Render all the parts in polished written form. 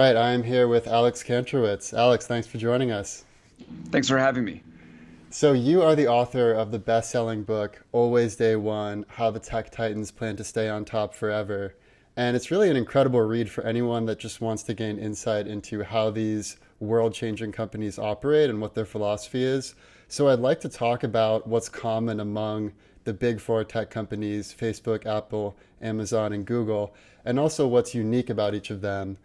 right, I am here with Alex Kantrowitz. Alex, thanks for joining us. Thanks for having me. So, you are the author of the best selling book, Always Day One: How the Tech Titans Plan to Stay on Top Forever. And it's really an incredible read for anyone that just wants to gain insight into how these world changing companies operate and what their philosophy is. So, I'd like to talk about what's common among the big four tech companies: Facebook, Apple, Amazon, and Google, and also what's unique about each of them.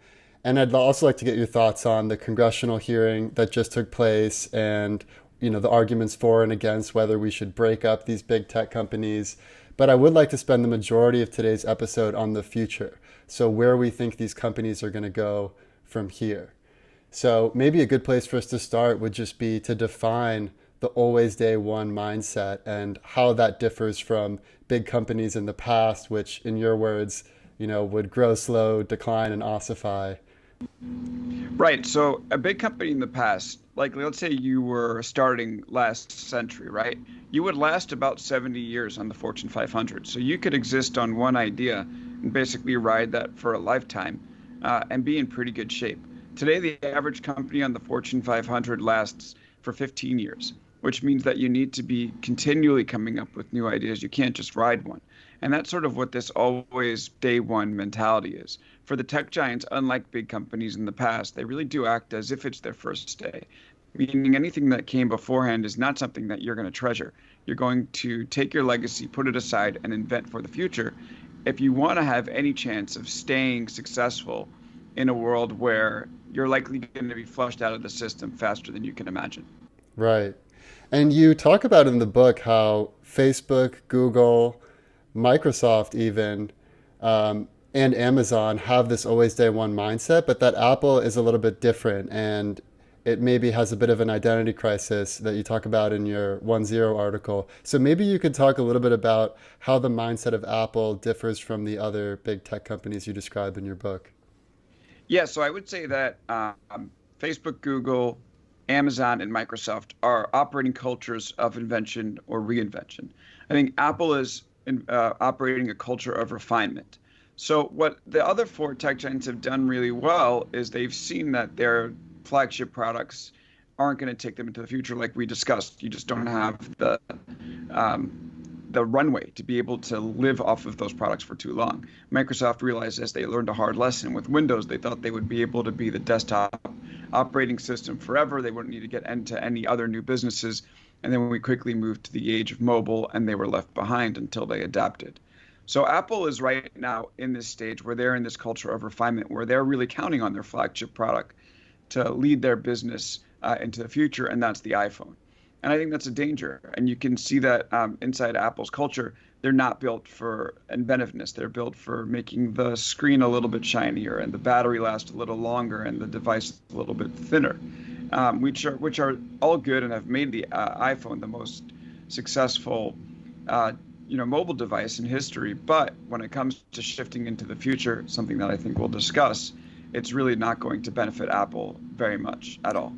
And I'd also like to get your thoughts on the congressional hearing that just took place and the arguments for and against whether we should break up these big tech companies. But I would like to spend the majority of today's episode on the future. So where we think these companies are going to go from here. So maybe a good place for us to start would just be to define the always day one mindset and how that differs from big companies in the past, which in your words, would grow slow, decline, and ossify. Right. So a big company in the past, like let's say you were starting last century, right? You would last about 70 years on the Fortune 500. So you could exist on one idea and basically ride that for a lifetime and be in pretty good shape. Today, the average company on the Fortune 500 lasts for 15 years, which means that you need to be continually coming up with new ideas. You can't just ride one. And that's sort of what this always day one mentality is. For the tech giants, unlike big companies in the past, they really do act as if it's their first day, meaning anything that came beforehand is not something that you're going to treasure. You're going to take your legacy, put it aside, and invent for the future if you want to have any chance of staying successful in a world where you're likely going to be flushed out of the system faster than you can imagine. Right. And you talk about in the book how Facebook, Google, Microsoft even, and Amazon have this always day one mindset, but that Apple is a little bit different and it maybe has a bit of an identity crisis that you talk about in your 1.0 article. So maybe you could talk a little bit about how the mindset of Apple differs from the other big tech companies you describe in your book. Yeah, so I would say that Facebook, Google, Amazon, and Microsoft are operating cultures of invention or reinvention. I think Apple is operating a culture of refinement. So what the other four tech giants have done really well is they've seen that their flagship products aren't going to take them into the future like we discussed. You just don't have the runway to be able to live off of those products for too long. Microsoft realized as they learned a hard lesson with Windows, they thought they would be able to be the desktop operating system forever. They wouldn't need to get into any other new businesses. And then we quickly moved to the age of mobile and they were left behind until they adapted. So Apple is right now in this stage where they're in this culture of refinement, where they're really counting on their flagship product to lead their business into the future, and that's the iPhone. And I think that's a danger. And you can see that inside Apple's culture, they're not built for inventiveness. They're built for making the screen a little bit shinier and the battery last a little longer and the device a little bit thinner, which are all good and have made the iPhone the most successful mobile device in history. But when it comes to shifting into the future, something that I think we'll discuss, it's really not going to benefit Apple very much at all.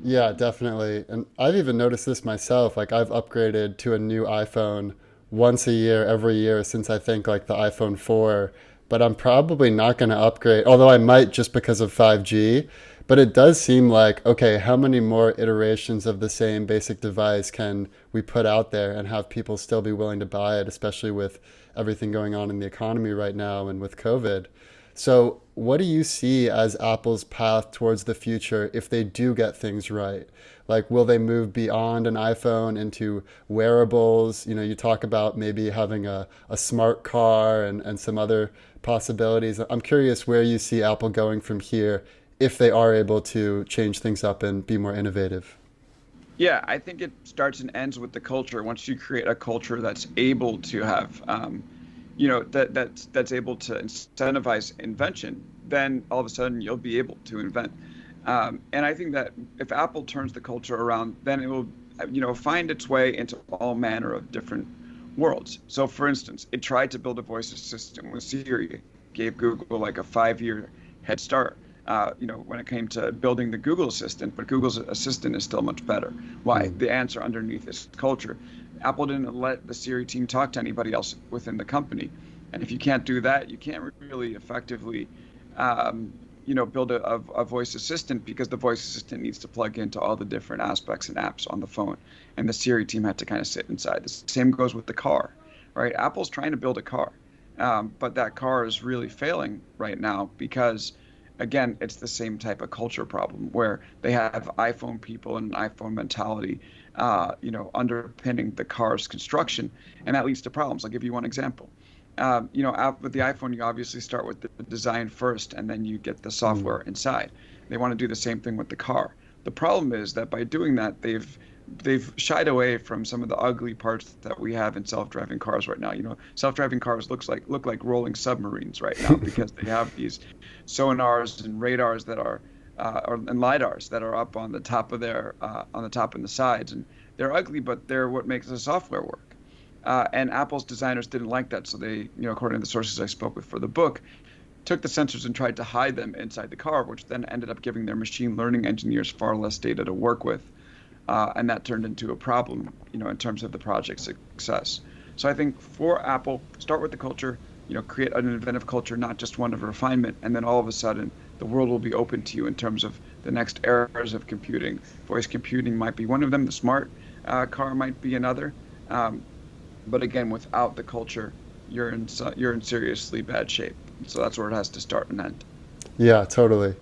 Yeah, definitely. And I've even noticed this myself. Like I've upgraded to a new iPhone once a year, every year since I think like the iPhone 4. But I'm probably not going to upgrade, although I might just because of 5G. But it does seem like, okay, how many more iterations of the same basic device can we put out there and have people still be willing to buy it, especially with everything going on in the economy right now and with COVID? So what do you see as Apple's path towards the future if they do get things right? Like, will they move beyond an iPhone into wearables? You talk about maybe having a smart car and some other possibilities. I'm curious where you see Apple going from here if they are able to change things up and be more innovative. Yeah, I think it starts and ends with the culture. Once you create a culture that's able to have that's able to incentivize invention, then all of a sudden you'll be able to invent. And I think that if Apple turns the culture around, then it will, find its way into all manner of different worlds. So, for instance, it tried to build a voice assistant with Siri, gave Google like a 5-year head start. When it came to building the Google Assistant, but Google's Assistant is still much better. Why? The answer underneath is culture. Apple didn't let the Siri team talk to anybody else within the company. And if you can't do that, you can't really effectively build a voice assistant because the voice assistant needs to plug into all the different aspects and apps on the phone. And the Siri team had to kind of sit inside. The same goes with the car, right? Apple's trying to build a car, but that car is really failing right now because, again, it's the same type of culture problem where they have iPhone people and iPhone mentality, underpinning the car's construction, and that leads to problems. I'll give you one example. With the iPhone, you obviously start with the design first, and then you get the software inside. They want to do the same thing with the car. The problem is that by doing that, they've shied away from some of the ugly parts that we have in self-driving cars right now. Self-driving cars look like rolling submarines right now because they have these sonars and radars that are and lidars that are up on the top of on the top and the sides, and they're ugly, but they're what makes the software work. And Apple's designers didn't like that, so they, according to the sources I spoke with for the book, took the sensors and tried to hide them inside the car, which then ended up giving their machine learning engineers far less data to work with. And that turned into a problem, in terms of the project's success. So I think for Apple, start with the culture, create an inventive culture, not just one of refinement, and then all of a sudden the world will be open to you in terms of the next eras of computing. Voice computing might be one of them. The smart car might be another. But again, without the culture, you're in seriously bad shape. So that's where it has to start and end. Yeah, totally.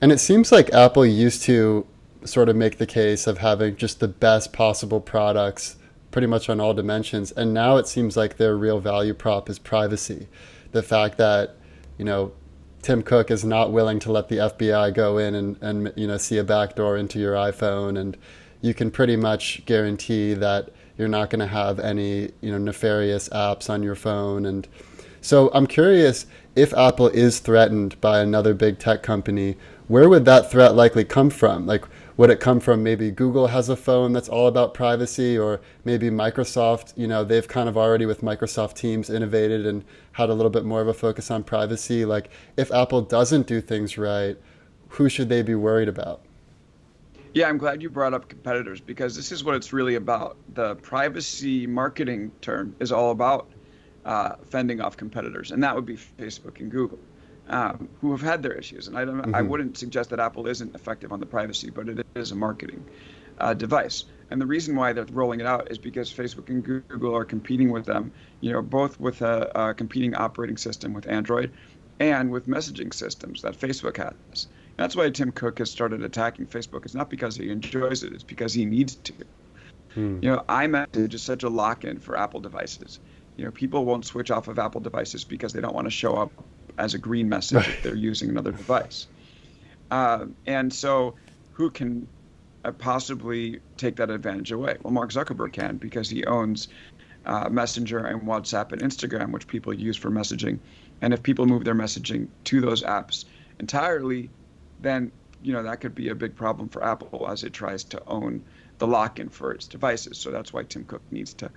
And it seems like Apple used to sort of make the case of having just the best possible products pretty much on all dimensions. And now it seems like their real value prop is privacy. The fact that, Tim Cook is not willing to let the FBI go in and see a backdoor into your iPhone, and you can pretty much guarantee that you're not going to have any, nefarious apps on your phone. And so I'm curious, if Apple is threatened by another big tech company, where would that threat likely come from? Like, would it come from maybe Google has a phone that's all about privacy, or maybe Microsoft, they've kind of already with Microsoft Teams innovated and had a little bit more of a focus on privacy. Like, if Apple doesn't do things right, who should they be worried about? Yeah, I'm glad you brought up competitors because this is what it's really about. The privacy marketing term is all about fending off competitors, and that would be Facebook and Google, who have had their issues. And I wouldn't suggest that Apple isn't effective on the privacy, but it is a marketing device. And the reason why they're rolling it out is because Facebook and Google are competing with them, both with a competing operating system with Android and with messaging systems that Facebook has. That's why Tim Cook has started attacking Facebook. It's not because he enjoys it, it's because he needs to. iMessage is such a lock-in for Apple devices. People won't switch off of Apple devices because they don't want to show up as a green message if they're using another device. And so who can possibly take that advantage away? Well, Mark Zuckerberg can, because he owns Messenger and WhatsApp and Instagram, which people use for messaging. And if people move their messaging to those apps entirely, then that could be a big problem for Apple as it tries to own the lock-in for its devices. So that's why Tim Cook needs to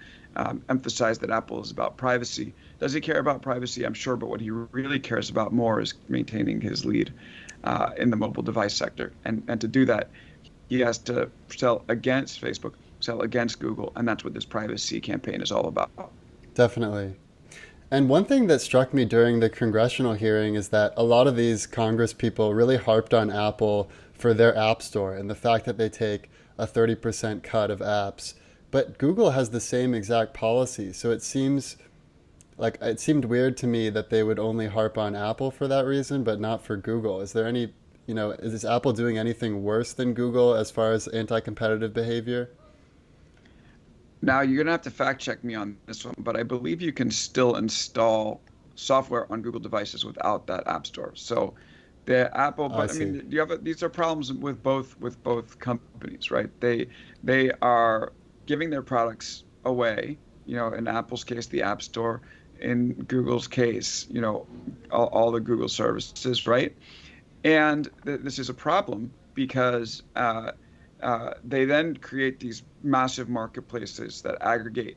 emphasize that Apple is about privacy. Does he care about privacy? I'm sure, but what he really cares about more is maintaining his lead in the mobile device sector. And to do that, he has to sell against Facebook, sell against Google, and that's what this privacy campaign is all about. Definitely. And one thing that struck me during the congressional hearing is that a lot of these Congress people really harped on Apple for their App Store and the fact that they take a 30% cut of apps. But Google has the same exact policy. So it seemed weird to me that they would only harp on Apple for that reason, but not for Google. Is there any, is Apple doing anything worse than Google as far as anti-competitive behavior? Now, you're going to have to fact check me on this one, but I believe you can still install software on Google devices without that App Store. So the Apple, but I mean, these are problems with both companies, right? They are giving their products away, in Apple's case, the App Store, in Google's case, all the Google services, right? And this is a problem because they then create these massive marketplaces that aggregate,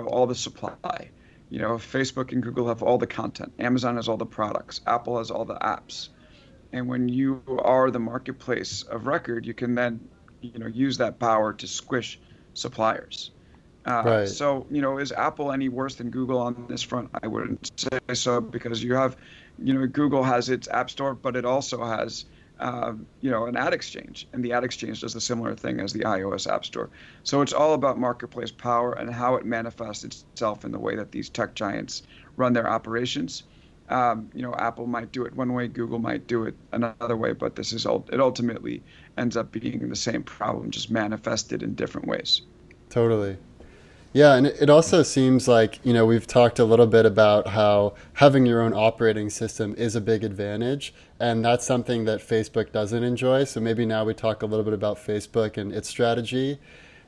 all the supply. Facebook and Google have all the content. Amazon has all the products. Apple has all the apps. And when you are the marketplace of record, you can then, use that power to squish suppliers. Right. So, is Apple any worse than Google on this front? I wouldn't say so, because you have, Google has its App Store, but it also has, an ad exchange, and the ad exchange does the similar thing as the iOS App Store. So it's all about marketplace power and how it manifests itself in the way that these tech giants run their operations. Apple might do it one way, Google might do it another way, but it ultimately ends up being the same problem, just manifested in different ways. Totally. Yeah, and it also seems like, we've talked a little bit about how having your own operating system is a big advantage, and that's something that Facebook doesn't enjoy. So maybe now we talk a little bit about Facebook and its strategy.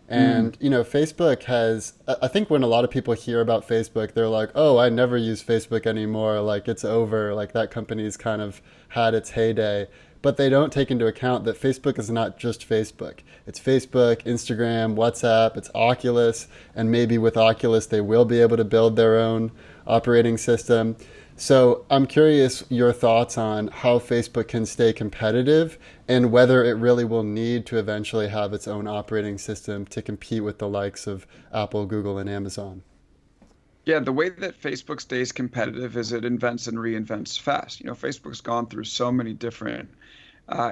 Mm. And, Facebook has, I think when a lot of people hear about Facebook, they're like, oh, I never use Facebook anymore. Like, it's over. Like, that company's kind of had its heyday. But they don't take into account that Facebook is not just Facebook. It's Facebook, Instagram, WhatsApp, it's Oculus. And maybe with Oculus, they will be able to build their own operating system. So I'm curious your thoughts on how Facebook can stay competitive and whether it really will need to eventually have its own operating system to compete with the likes of Apple, Google, and Amazon. Yeah, the way that Facebook stays competitive is it invents and reinvents fast. Facebook's gone through so many different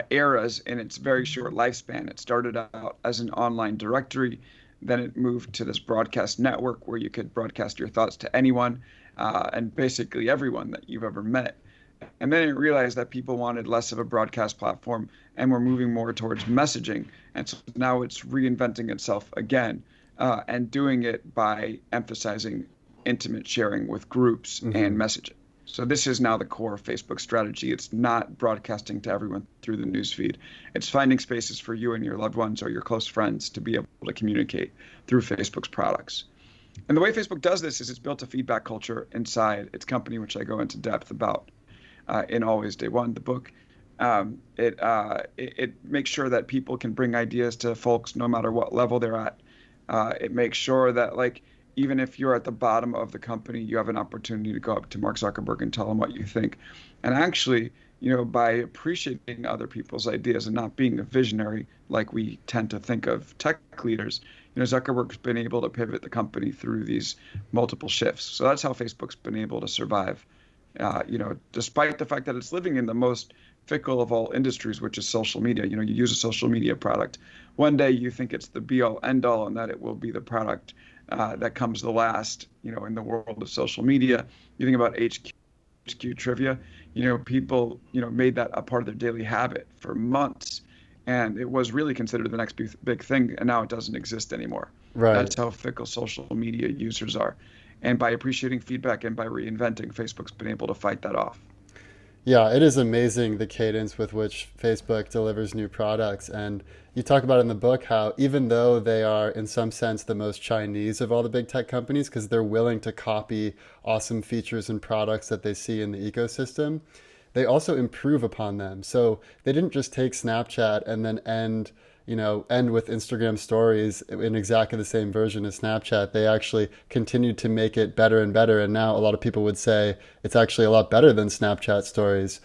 eras in its very short lifespan. It started out as an online directory, then it moved to this broadcast network where you could broadcast your thoughts to anyone, and basically everyone that you've ever met. And then it realized that people wanted less of a broadcast platform and were moving more towards messaging. And so now it's reinventing itself again, and doing it by emphasizing intimate sharing with groups Hmm. and messaging. So this is now the core of Facebook's strategy. It's not broadcasting to everyone through the newsfeed. It's finding spaces for you and your loved ones or your close friends to be able to communicate through Facebook's products. And the way Facebook does this is it's built a feedback culture inside its company, which I go into depth about in Always Day One, the book. It makes sure that people can bring ideas to folks no matter what level they're at. It makes sure that, like, even if you're at the bottom of the company, you have an opportunity to go up to Mark Zuckerberg and tell him what you think. And actually, by appreciating other people's ideas and not being a visionary like we tend to think of tech leaders, Zuckerberg's been able to pivot the company through these multiple shifts. So that's how Facebook's been able to survive, despite the fact that it's living in the most fickle of all industries, which is social media. You use a social media product. One day you think it's the be all end all and that it will be the product that comes the last, in the world of social media. You think about HQ trivia, people, made that a part of their daily habit for months. And it was really considered the next big thing. And now it doesn't exist anymore. Right. That's how fickle social media users are. And by appreciating feedback and by reinventing, Facebook's been able to fight that off. Yeah, it is amazing the cadence with which Facebook delivers new products. And you talk about in the book how even though they are, in some sense, the most Chinese of all the big tech companies, because they're willing to copy awesome features and products that they see in the ecosystem, they also improve upon them. So they didn't just take Snapchat and then end with Instagram stories in exactly the same version as Snapchat. They actually continued to make it better and better. And now a lot of people would say it's actually a lot better than Snapchat stories.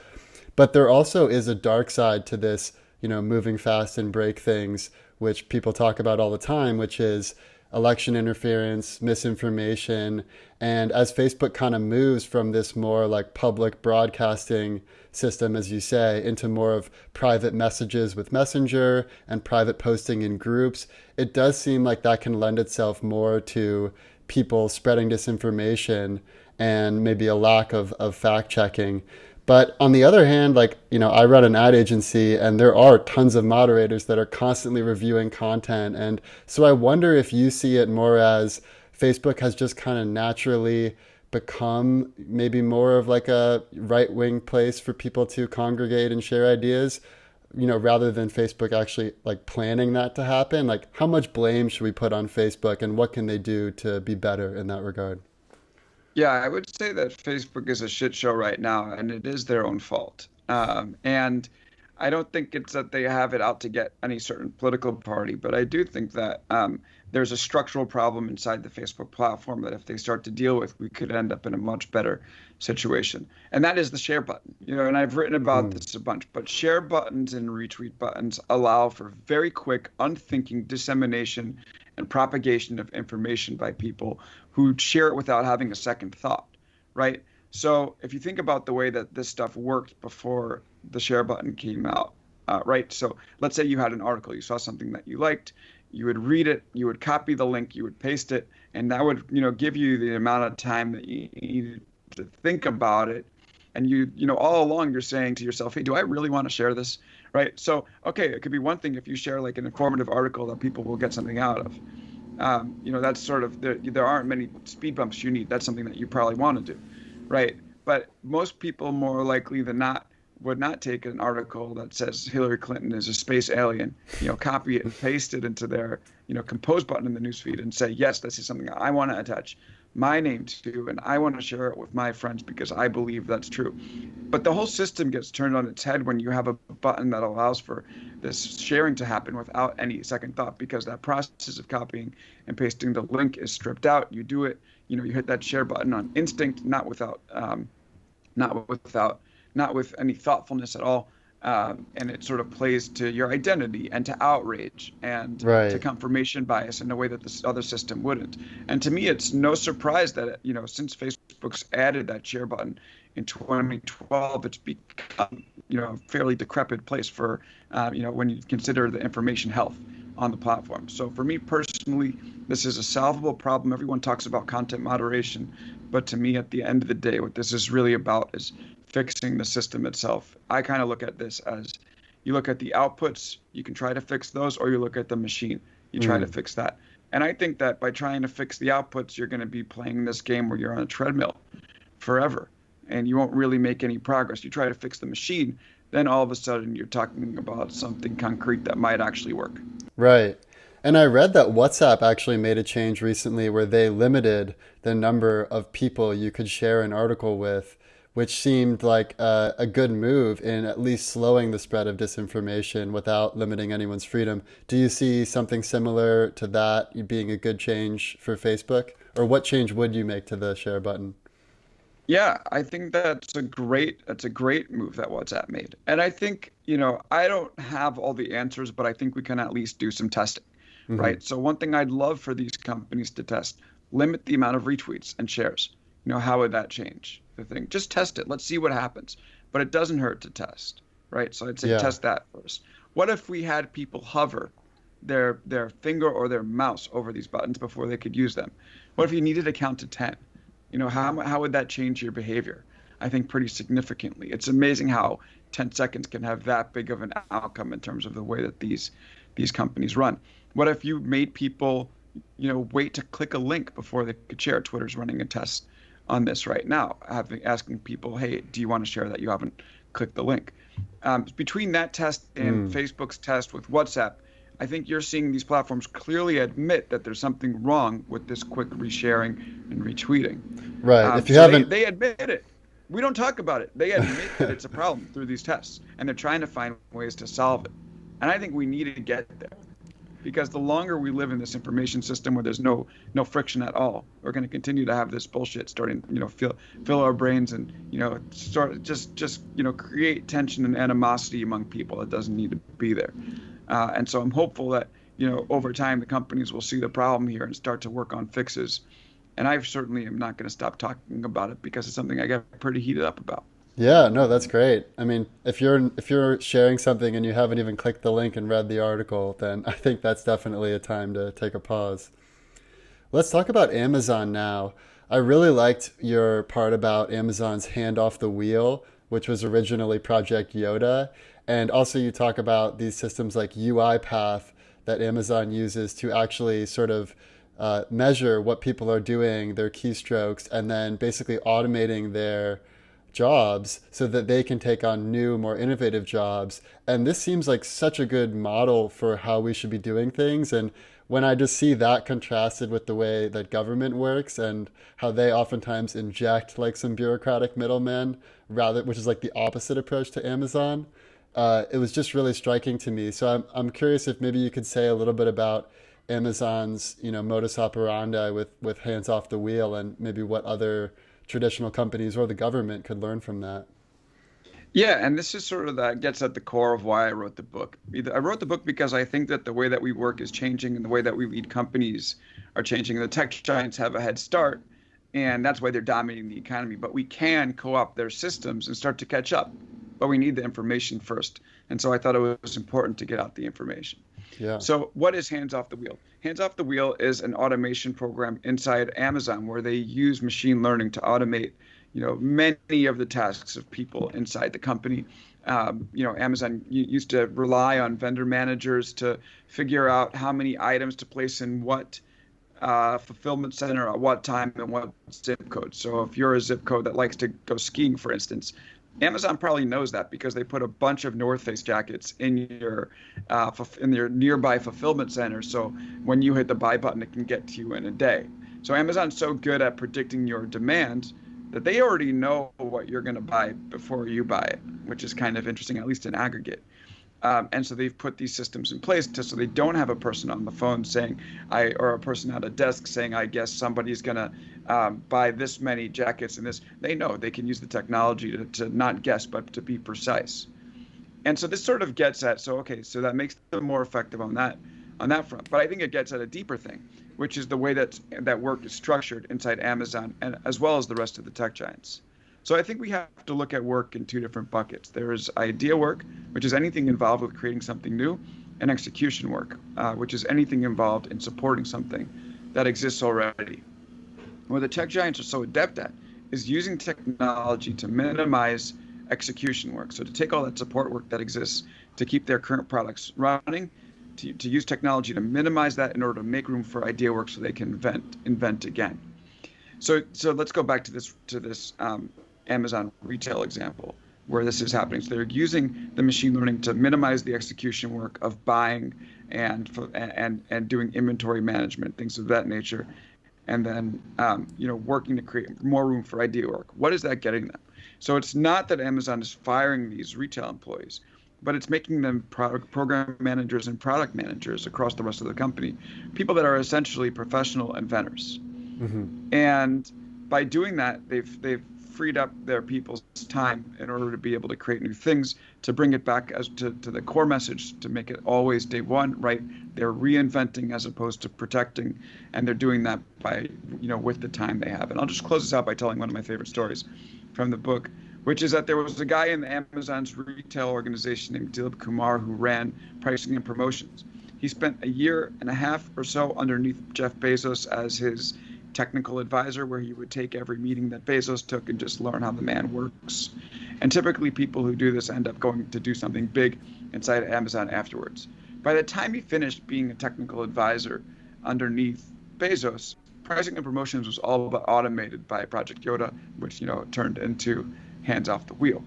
But there also is a dark side to this, moving fast and break things, which people talk about all the time, which is election interference, misinformation. And as Facebook kind of moves from this more like public broadcasting system, as you say, into more of private messages with Messenger and private posting in groups, it does seem like that can lend itself more to people spreading disinformation and maybe a lack of fact checking. But on the other hand, like, I run an ad agency and there are tons of moderators that are constantly reviewing content. And so I wonder if you see it more as Facebook has just kind of naturally become maybe more of like a right wing place for people to congregate and share ideas, rather than Facebook actually like planning that to happen. Like, how much blame should we put on Facebook and what can they do to be better in that regard? Yeah, I would say that Facebook is a shit show right now, and it is their own fault. And I don't think it's that they have it out to get any certain political party, but I do think that there's a structural problem inside the Facebook platform that if they start to deal with, we could end up in a much better situation. And that is the share button. And I've written about Mm. this a bunch, but share buttons and retweet buttons allow for very quick, unthinking dissemination and propagation of information by people who share it without having a second thought, right? So if you think about the way that this stuff worked before the share button came out, right? So let's say you had an article, you saw something that you liked, you would read it, you would copy the link, you would paste it, and that would, give you the amount of time that you needed to think about it. And all along you're saying to yourself, hey, do I really want to share this? Right? So, okay, it could be one thing if you share like an informative article that people will get something out of. That's sort of, there aren't many speed bumps you need. That's something that you probably want to do, right? But most people more likely than not would not take an article that says Hillary Clinton is a space alien, copy it and paste it into their, compose button in the newsfeed and say, yes, this is something I want to attach my name to, and I want to share it with my friends because I believe that's true. But the whole system gets turned on its head when you have a button that allows for this sharing to happen without any second thought, because that process of copying and pasting the link is stripped out. You do it, you hit that share button on instinct, not with any thoughtfulness at all. And it sort of plays to your identity and to outrage and to confirmation bias in a way that this other system wouldn't. And to me, it's no surprise that, since Facebook's added that share button in 2012, it's become, a fairly decrepit place for, when you consider the information health on the platform. So for me personally, this is a solvable problem. Everyone talks about content moderation, but to me, at the end of the day, what this is really about is fixing the system itself. I kind of look at this as you look at the outputs, you can try to fix those, or you look at the machine, you try to fix that. And I think that by trying to fix the outputs, you're going to be playing this game where you're on a treadmill forever and you won't really make any progress. You try to fix the machine, then all of a sudden you're talking about something concrete that might actually work. Right. And I read that WhatsApp actually made a change recently where they limited the number of people you could share an article with, which seemed like a good move in at least slowing the spread of disinformation without limiting anyone's freedom. Do you see something similar to that being a good change for Facebook? Or what change would you make to the share button? Yeah, I think that's a great move that WhatsApp made. And I think, I don't have all the answers, but I think we can at least do some testing, right? So one thing I'd love for these companies to test, limit the amount of retweets and shares. How would that change the thing? Just test it. Let's see what happens. But it doesn't hurt to test, right? So I'd say test that first. What if we had people hover their finger or their mouse over these buttons before they could use them? What if you needed to count to 10? How would that change your behavior? I think pretty significantly. It's amazing how 10 seconds can have that big of an outcome in terms of the way that these companies run. What if you made people, wait to click a link before they could share? Twitter's running a test on this right now, asking people, hey, do you want to share that you haven't clicked the link? Between that test and Facebook's test with WhatsApp, I think you're seeing these platforms clearly admit that there's something wrong with this quick resharing and retweeting. Right. If you so haven't, they admit it. We don't talk about it. They admit that it's a problem through these tests, and they're trying to find ways to solve it. And I think we need to get there, because the longer we live in this information system where there's no friction at all, we're going to continue to have this bullshit starting, fill our brains and, create tension and animosity among people that doesn't need to be there. And so I'm hopeful that, over time, the companies will see the problem here and start to work on fixes. And I certainly am not going to stop talking about it because it's something I get pretty heated up about. Yeah, no, that's great. I mean, if you're sharing something and you haven't even clicked the link and read the article, then I think that's definitely a time to take a pause. Let's talk about Amazon now. I really liked your part about Amazon's hand off the wheel, which was originally Project Yoda. And also you talk about these systems like UiPath that Amazon uses to actually sort of measure what people are doing, their keystrokes, and then basically automating their jobs so that they can take on new, more innovative jobs. And this seems like such a good model for how we should be doing things. And when I just see that contrasted with the way that government works and how they oftentimes inject like some bureaucratic middlemen, which is like the opposite approach to Amazon, it was just really striking to me. So I'm curious if maybe you could say a little bit about Amazon's, modus operandi with hands off the wheel, and maybe what other traditional companies or the government could learn from that. Yeah, and this is sort of that gets at the core of why I wrote the book. I wrote the book because I think that the way that we work is changing and the way that we lead companies are changing. The tech giants have a head start, and that's why they're dominating the economy. But we can co-opt their systems and start to catch up. But we need the information first. And so I thought it was important to get out the information. Yeah. So what is Hands Off the Wheel? Hands Off the Wheel is an automation program inside Amazon where they use machine learning to automate, many of the tasks of people inside the company. Amazon used to rely on vendor managers to figure out how many items to place in what fulfillment center at what time and what zip code. So if you're a zip code that likes to go skiing, for instance, Amazon probably knows that because they put a bunch of North Face jackets in your nearby fulfillment center. So when you hit the buy button, it can get to you in a day. So Amazon's so good at predicting your demand that they already know what you're going to buy before you buy it, which is kind of interesting, at least in aggregate. And so they've put these systems in place so they don't have a person on the phone saying, or a person at a desk saying, I guess somebody's going to buy this many jackets and this. They know they can use the technology to not guess, but to be precise. And so this sort of gets at, so that makes them more effective on that front. But I think it gets at a deeper thing, which is the way that work is structured inside Amazon and as well as the rest of the tech giants. So I think we have to look at work in two different buckets. There is idea work, which is anything involved with creating something new, and execution work, which is anything involved in supporting something that exists already. What the tech giants are so adept at is using technology to minimize execution work. So to take all that support work that exists to keep their current products running, to use technology to minimize that in order to make room for idea work so they can invent again. So let's go back to this Amazon retail example where this is happening. So they're using the machine learning to minimize the execution work of buying and doing inventory management, things of that nature, and then working to create more room for idea work. What is that getting them? So it's not that Amazon is firing these retail employees, but it's making them program managers and product managers across the rest of the company, people that are essentially professional inventors. Mm-hmm. And by doing that, they've freed up their people's time in order to be able to create new things, to bring it back as to the core message, to make it always day one, right? They're reinventing as opposed to protecting, and they're doing that by, with the time they have. And I'll just close this out by telling one of my favorite stories from the book, which is that there was a guy in Amazon's retail organization named Dilip Kumar who ran pricing and promotions. He spent a year and a half or so underneath Jeff Bezos as his technical advisor, where he would take every meeting that Bezos took and just learn how the man works. And typically people who do this end up going to do something big inside Amazon afterwards. By the time he finished being a technical advisor underneath Bezos, pricing and promotions was all but automated by Project Yoda, which turned into Hands Off the Wheel.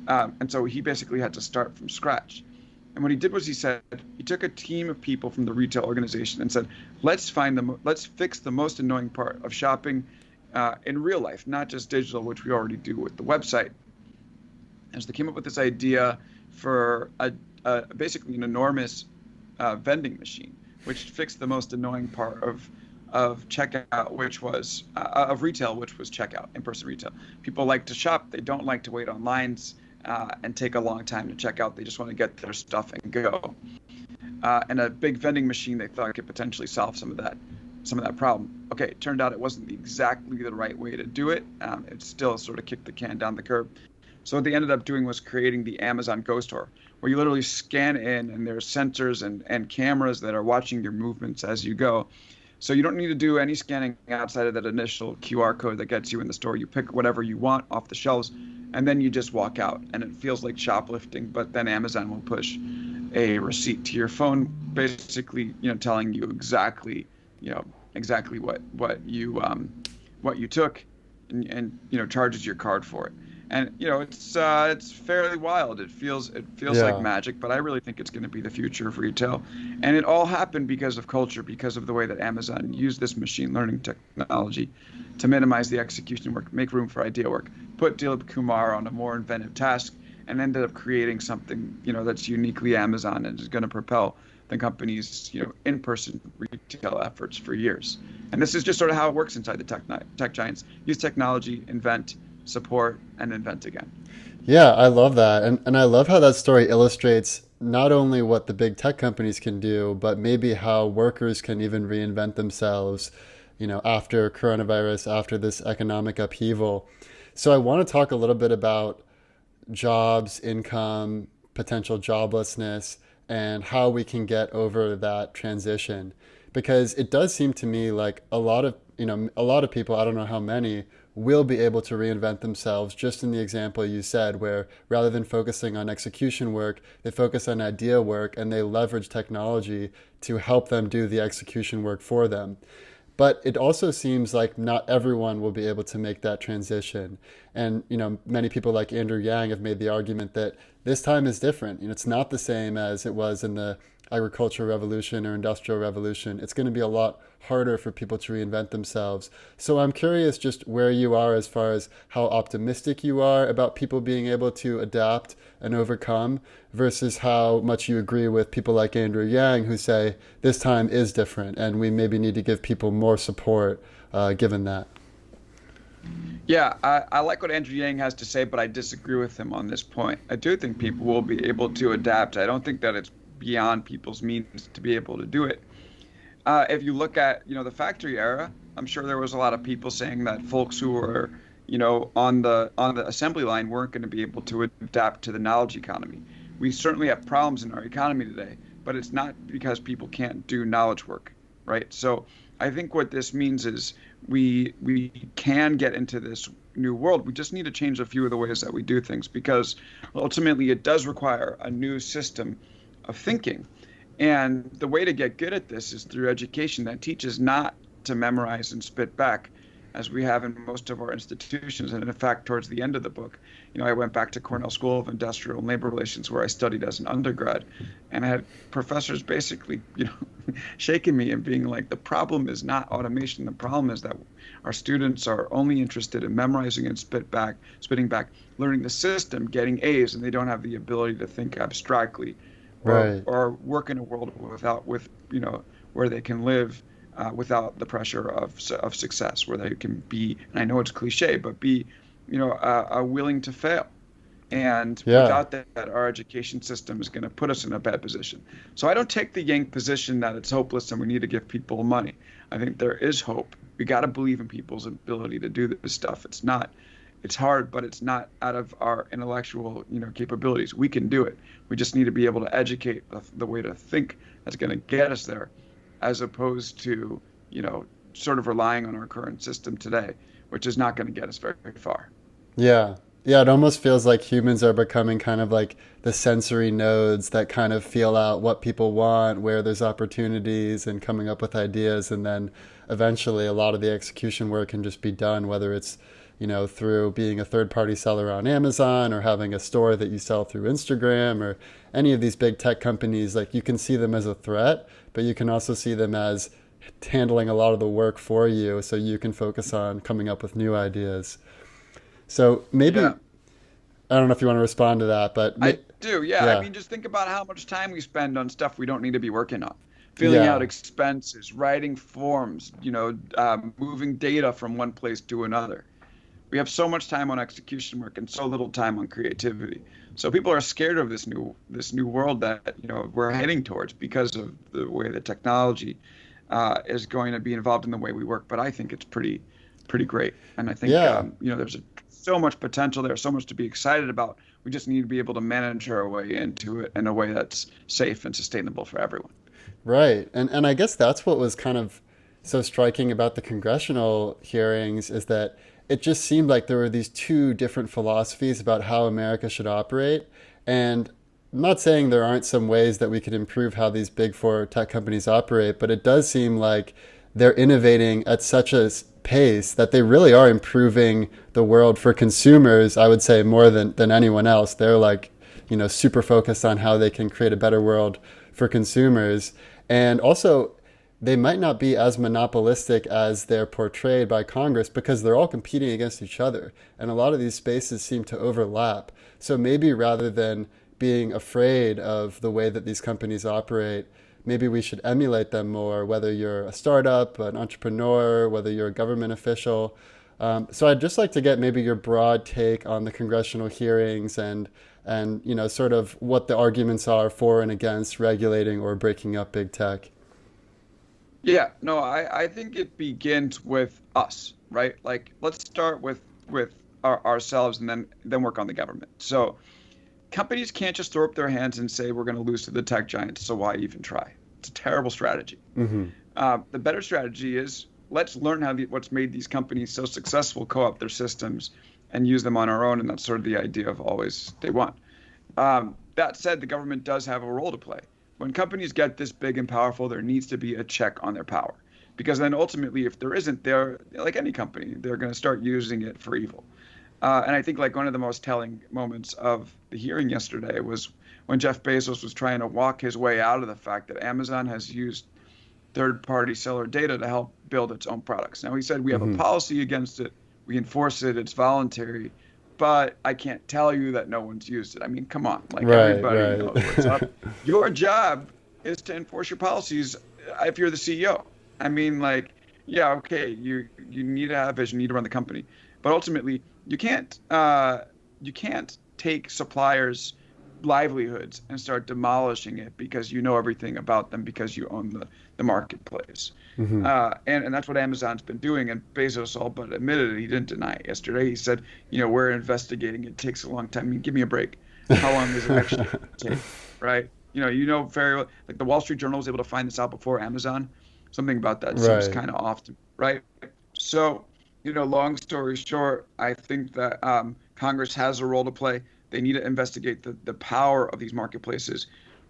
And so he basically had to start from scratch. And what he did was he took a team of people from the retail organization and said, let's fix the most annoying part of shopping in real life, not just digital, which we already do with the website. And so they came up with this idea for basically an enormous vending machine, which fixed the most annoying part of checkout, which was of retail, which was checkout, in-person retail. People like to shop. They don't like to wait on lines and take a long time to check out. They just want to get their stuff and go. And a big vending machine they thought could potentially solve some of that problem. Okay, it turned out it wasn't exactly the right way to do it. It still sort of kicked the can down the curb. So what they ended up doing was creating the Amazon Go Store, where you literally scan in and there's sensors and cameras that are watching your movements as you go. So you don't need to do any scanning outside of that initial QR code that gets you in the store. You pick whatever you want off the shelves, and then you just walk out. And it feels like shoplifting, but then Amazon will push a receipt to your phone, basically, telling you exactly what you took, and charges your card for it. And it's fairly wild. It feels like magic, but I really think it's going to be the future of retail. And it all happened because of culture, because of the way that Amazon used this machine learning technology to minimize the execution work, make room for idea work, put Dilip Kumar on a more inventive task, and ended up creating something that's uniquely Amazon and is going to propel the company's in-person retail efforts for years. And this is just sort of how it works inside the tech giants. Use technology, invent, support, and invent again. Yeah, I love that. And I love how that story illustrates not only what the big tech companies can do, but maybe how workers can even reinvent themselves, after coronavirus, after this economic upheaval. So I want to talk a little bit about jobs, income, potential joblessness, and how we can get over that transition. Because it does seem to me like a lot of people, I don't know how many, will be able to reinvent themselves just in the example you said, where rather than focusing on execution work, they focus on idea work and they leverage technology to help them do the execution work for them. But it also seems like not everyone will be able to make that transition. And, many people like Andrew Yang have made the argument that this time is different. It's not the same as it was in the agricultural revolution or industrial revolution. It's going to be a lot harder for people to reinvent themselves. So I'm curious just where you are as far as how optimistic you are about people being able to adapt and overcome versus how much you agree with people like Andrew Yang who say this time is different and we maybe need to give people more support given that. Yeah, I like what Andrew Yang has to say, but I disagree with him on this point. I do think people will be able to adapt. I don't think that it's beyond people's means to be able to do it. If you look at, the factory era, I'm sure there was a lot of people saying that folks who were, on the assembly line weren't going to be able to adapt to the knowledge economy. We certainly have problems in our economy today, but it's not because people can't do knowledge work, right? So I think what this means is we can get into this new world. We just need to change a few of the ways that we do things because ultimately it does require a new system of thinking. And the way to get good at this is through education that teaches not to memorize and spit back, as we have in most of our institutions. And in fact, towards the end of the book, I went back to Cornell School of Industrial and Labor Relations, where I studied as an undergrad, and I had professors basically, shaking me and being like, the problem is not automation. The problem is that our students are only interested in memorizing and spitting back, learning the system, getting A's, and they don't have the ability to think abstractly. Right. Or work in a world where they can live without the pressure of success, where they can be, and I know it's cliche, but be, willing to fail. And Yeah. without that, our education system is going to put us in a bad position. So I don't take the Yang position that it's hopeless and we need to give people money. I think there is hope. We got to believe in people's ability to do this stuff. It's hard, but it's not out of our intellectual, capabilities. We can do it. We just need to be able to educate the way to think that's going to get us there, as opposed to, sort of relying on our current system today, which is not going to get us very, very far. Yeah. Yeah, it almost feels like humans are becoming kind of like the sensory nodes that kind of feel out what people want, where there's opportunities, and coming up with ideas. And then eventually a lot of the execution work can just be done, whether it's, through being a third party seller on Amazon or having a store that you sell through Instagram or any of these big tech companies. Like you can see them as a threat, but you can also see them as handling a lot of the work for you so you can focus on coming up with new ideas. So maybe, Yeah. I don't know if you want to respond to that, but I do, yeah. I yeah, mean, just think about how much time we spend on stuff we don't need to be working on. Filling out yeah, expenses, writing forms, moving data from one place to another. We have so much time on execution work and so little time on creativity. So people are scared of this new world that we're heading towards because of the way that technology is going to be involved in the way we work. But I think it's pretty great, and I think yeah. there's so much potential there, so much to be excited about. We just need to be able to manage our way into it in a way that's safe and sustainable for everyone. Right. And I guess that's what was kind of so striking about the congressional hearings is that it just seemed like there were these two different philosophies about how America should operate. And I'm not saying there aren't some ways that we could improve how these big four tech companies operate, but it does seem like they're innovating at such a pace that they really are improving the world for consumers, I would say, more than anyone else. They're like, super focused on how they can create a better world for consumers. And also, they might not be as monopolistic as they're portrayed by Congress because they're all competing against each other. And a lot of these spaces seem to overlap. So maybe rather than being afraid of the way that these companies operate, maybe we should emulate them more, whether you're a startup, an entrepreneur, whether you're a government official. So I'd just like to get maybe your broad take on the congressional hearings and sort of what the arguments are for and against regulating or breaking up big tech. Yeah, no, I think it begins with us, right? Like, let's start with ourselves and then work on the government. So companies can't just throw up their hands and say we're going to lose to the tech giants, so why even try? It's a terrible strategy. Hmm. The better strategy is let's learn what's made these companies so successful, co-op their systems, and use them on our own. And that's sort of the idea of always day one. That said, the government does have a role to play. When companies get this big and powerful, there needs to be a check on their power. Because then ultimately, if there isn't, they're like any company, they're going to start using it for evil. And I think like one of the most telling moments of the hearing yesterday was when Jeff Bezos was trying to walk his way out of the fact that Amazon has used third-party seller data to help build its own products. Now, he said we have a Hmm. policy against it, we enforce it, it's voluntary, but I can't tell you that no one's used it. I mean, come on, like Right, everybody knows what's right. up. Your job is to enforce your policies if you're the CEO. I mean, like, yeah, okay, you need to have vision, you need to run the company, but ultimately, you can't take suppliers' livelihoods and start demolishing it because you know everything about them because you own the marketplace. Hmm. And that's what Amazon's been doing. And Bezos all but admitted it. He didn't deny it yesterday. He said, we're investigating. It takes a long time. I mean, give me a break. How long does it actually take? Right? Very well, like the Wall Street Journal was able to find this out before Amazon. Something about that seems Right. kind of off, right? So, long story short, I think that Congress has a role to play. They need to investigate the power of these marketplaces.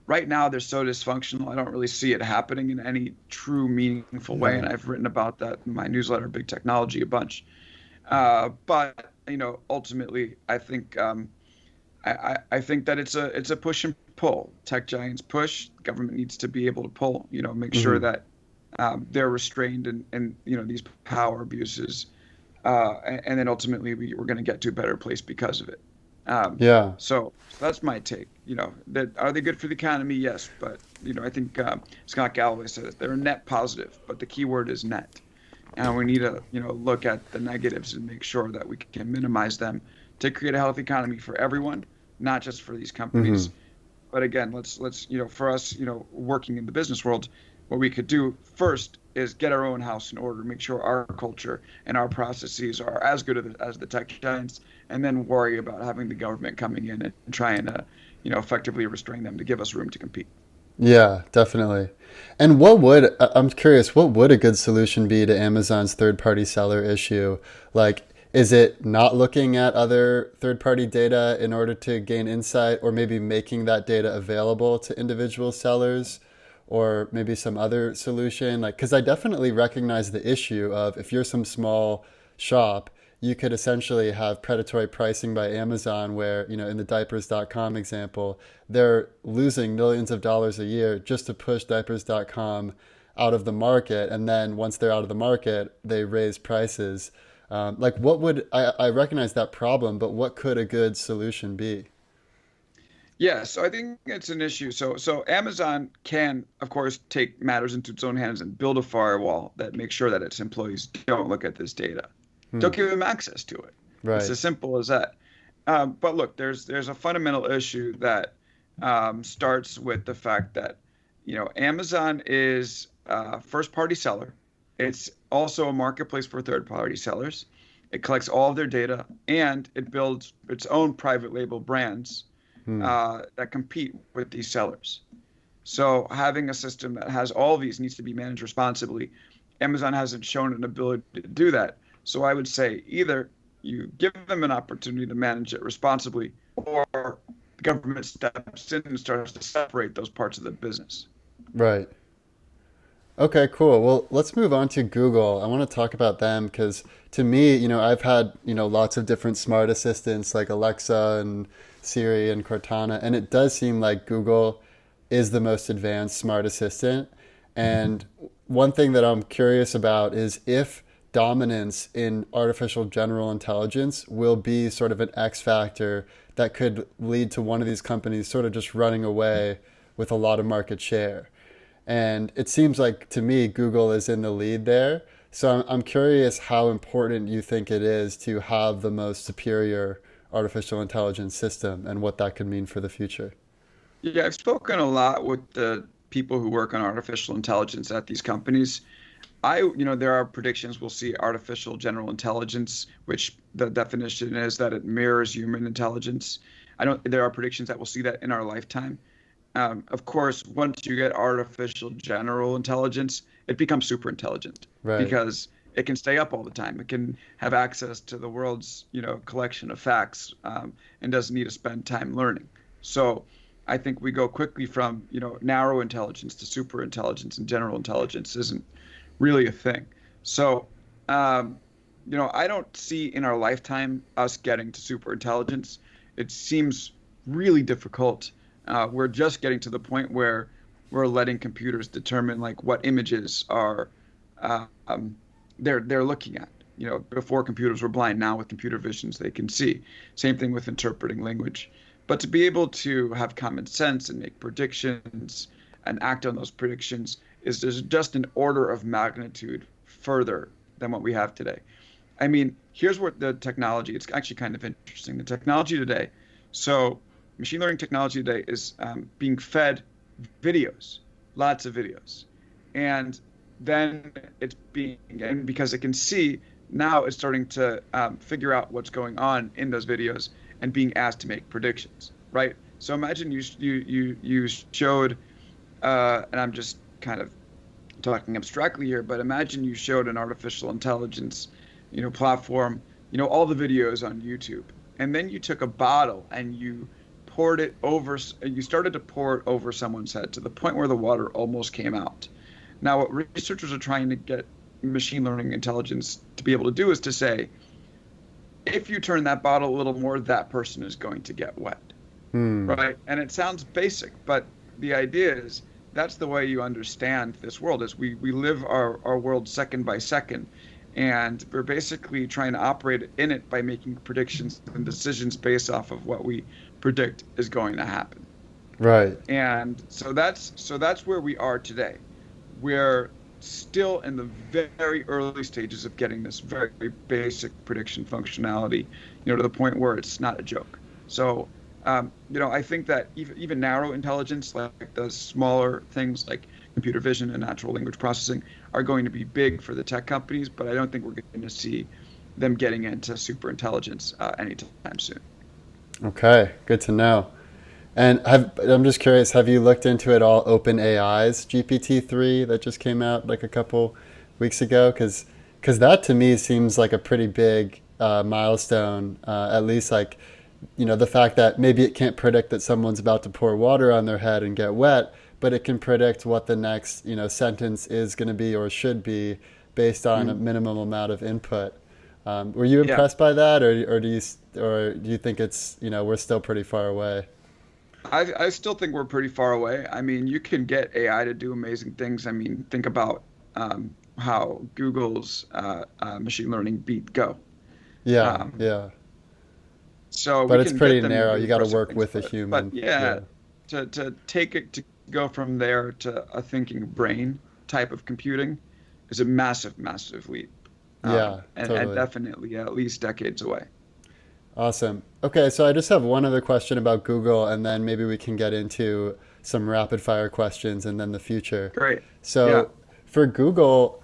Right now, they're so dysfunctional. I don't really see it happening in any true meaningful way. And Right. I've written about that in my newsletter, Big Technology, a bunch. But ultimately, I think I think that it's a push and pull. Tech giants push. The government needs to be able to pull. Make sure Hmm. that they're restrained and these power abuses, and then ultimately we're going to get to a better place because of it. Um, Yeah. so that's my take. That are they good for the economy? Yes, but I think Scott Galloway said it. They're a net positive, but the key word is net, and we need to look at the negatives and make sure that we can minimize them to create a healthy economy for everyone, not just for these Hmm. companies. But again, let's for us, working in the business world, what we could do first is get our own house in order, make sure our culture and our processes are as good as the tech giants, and then worry about having the government coming in and trying to, effectively restrain them to give us room to compete. Yeah, definitely. And I'm curious, what would a good solution be to Amazon's third-party seller issue? Like, is it not looking at other third-party data in order to gain insight, or maybe making that data available to individual sellers, or maybe some other solution? Like, because I definitely recognize the issue of if you're some small shop, you could essentially have predatory pricing by Amazon where, in the diapers.com example, they're losing millions of dollars a year just to push diapers.com out of the market. And then once they're out of the market, they raise prices. Like, I recognize that problem, but what could a good solution be? Yeah, so I think it's an issue. So Amazon can, of course, take matters into its own hands and build a firewall that makes sure that its employees don't look at this data. Hmm. Don't give them access to it. It's Right. as simple as that. But look, there's a fundamental issue that starts with the fact that Amazon is a first-party seller. It's also a marketplace for third-party sellers. It collects all of their data and it builds its own private label brands Hmm. that compete with these sellers. So having a system that has all of these needs to be managed responsibly. Amazon hasn't shown an ability to do that. So I would say either you give them an opportunity to manage it responsibly, or the government steps in and starts to separate those parts of the business. Right. Okay, cool. Well, let's move on to Google. I want to talk about them because to me, I've had, lots of different smart assistants like Alexa and Siri and Cortana, and it does seem like Google is the most advanced smart assistant. And one thing that I'm curious about is if dominance in artificial general intelligence will be sort of an X factor that could lead to one of these companies sort of just running away with a lot of market share. And it seems like to me, Google is in the lead there. So I'm curious how important you think it is to have the most superior artificial intelligence system and what that could mean for the future. Yeah, I've spoken a lot with the people who work on artificial intelligence at these companies. There are predictions we'll see artificial general intelligence, which the definition is that it mirrors human intelligence. There are predictions that we'll see that in our lifetime. Of course, once you get artificial general intelligence, it becomes super intelligent Right. because it can stay up all the time. It can have access to the world's, collection of facts, and doesn't need to spend time learning. So I think we go quickly from, narrow intelligence to super intelligence, and general intelligence isn't really a thing. So, I don't see in our lifetime us getting to super intelligence. It seems really difficult. We're just getting to the point where we're letting computers determine like what images are uh, um, they're looking at. Before computers were blind, now with computer visions they can see. Same thing with interpreting language. But to be able to have common sense and make predictions and act on those predictions is just an order of magnitude further than what we have today. I mean, here's what the technology, it's actually kind of interesting. The technology today, so machine learning technology today is being fed videos, lots of videos. And then and because it can see, now it's starting to figure out what's going on in those videos and being asked to make predictions, right? So imagine you showed, and I'm just kind of talking abstractly here, but imagine you showed an artificial intelligence, platform, all the videos on YouTube, and then you took a bottle and you started to pour it over someone's head to the point where the water almost came out. Now, what researchers are trying to get machine learning intelligence to be able to do is to say, if you turn that bottle a little more, that person is going to get wet, Hmm. right? And it sounds basic, but the idea is that's the way you understand this world is we live our world second by second, and we're basically trying to operate in it by making predictions and decisions based off of what we predict is going to happen. Right. And so that's where we are today. We're still in the very early stages of getting this very basic prediction functionality, to the point where it's not a joke. So, I think that even narrow intelligence, like the smaller things like computer vision and natural language processing, are going to be big for the tech companies, but I don't think we're going to see them getting into super intelligence anytime soon. Okay. Good to know. And I'm just curious, have you looked into it all OpenAI's GPT-3 that just came out like a couple weeks ago? Because that to me seems like a pretty big milestone. At least like, the fact that maybe it can't predict that someone's about to pour water on their head and get wet, but it can predict what the next, sentence is going to be or should be based on a Mm. minimum amount of input. Were you Yeah. impressed by that, or do you think it's, we're still pretty far away? I still think we're pretty far away. I mean, you can get AI to do amazing things. I mean, think about how Google's machine learning beat Go. Yeah, Um, yeah. so But we it's can get pretty them to narrow. do You got to impressive work things, with a but human. yeah, Yeah. to take it to go from there to a thinking brain type of computing is a massive, massive leap, Yeah, and totally. definitely at least decades away. Awesome. Okay, so I just have one other question about Google, and then maybe we can get into some rapid fire questions and then the future. Great. Yeah. So for Google,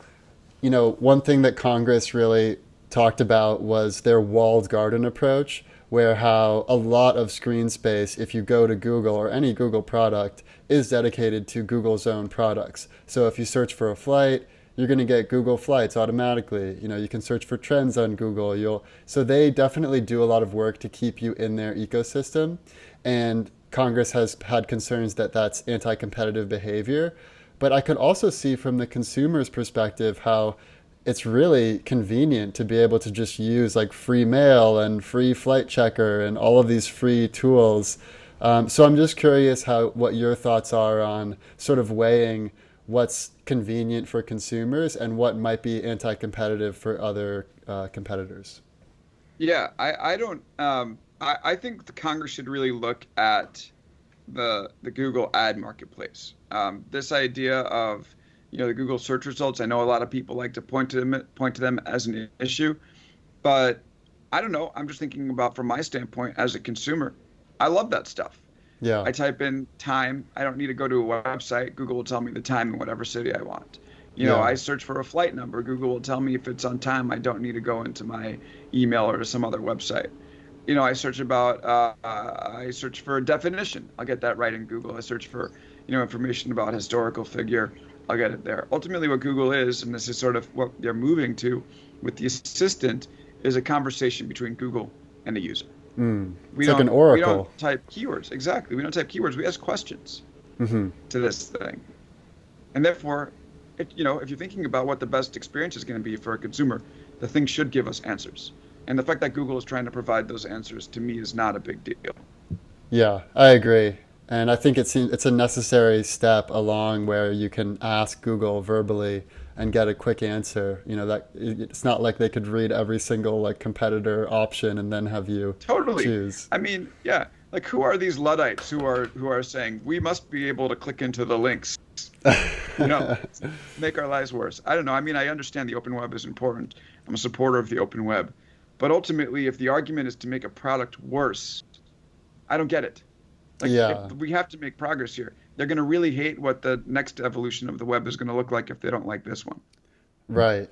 one thing that Congress really talked about was their walled garden approach, where how a lot of screen space, if you go to Google or any Google product, is dedicated to Google's own products. So if you search for a flight, you're going to get Google Flights automatically. You can search for trends on Google. So they definitely do a lot of work to keep you in their ecosystem. And Congress has had concerns that that's anti-competitive behavior. But I could also see from the consumer's perspective how it's really convenient to be able to just use like free mail and free flight checker and all of these free tools. So I'm just curious what your thoughts are on sort of weighing what's convenient for consumers and what might be anti-competitive for other competitors. Yeah, I don't I think the Congress should really look at the Google ad marketplace. This idea of, the Google search results. I know a lot of people like to point to them as an issue, but I don't know. I'm just thinking about from my standpoint as a consumer. I love that stuff. Yeah. I type in time. I don't need to go to a website. Google will tell me the time in whatever city I want. Yeah. I search for a flight number. Google will tell me if it's on time. I don't need to go into my email or to some other website. I search for a definition. I'll get that right in Google. I search for, information about a historical figure. I'll get it there. Ultimately, what Google is, and this is sort of what they're moving to with the assistant, is a conversation between Google and the user. It's like an oracle. We don't type keywords. Exactly. We don't type keywords. We ask questions to this thing. And therefore, if you're thinking about what the best experience is going to be for a consumer, the thing should give us answers. And the fact that Google is trying to provide those answers to me is not a big deal. Yeah, I agree. And I think it's a necessary step along where you can ask Google verbally and get a quick answer. That it's not like they could read every single like competitor option and then have you Totally. choose. I mean, yeah. Like, who are these Luddites who are saying we must be able to click into the links, you know, make our lives worse? I don't know. I mean, I understand the open web is important. I'm a supporter of the open web, but ultimately, if the argument is to make a product worse, I don't get it. Like, Yeah, if we have to make progress here. They're going to really hate what the next evolution of the web is going to look like if they don't like this one. right.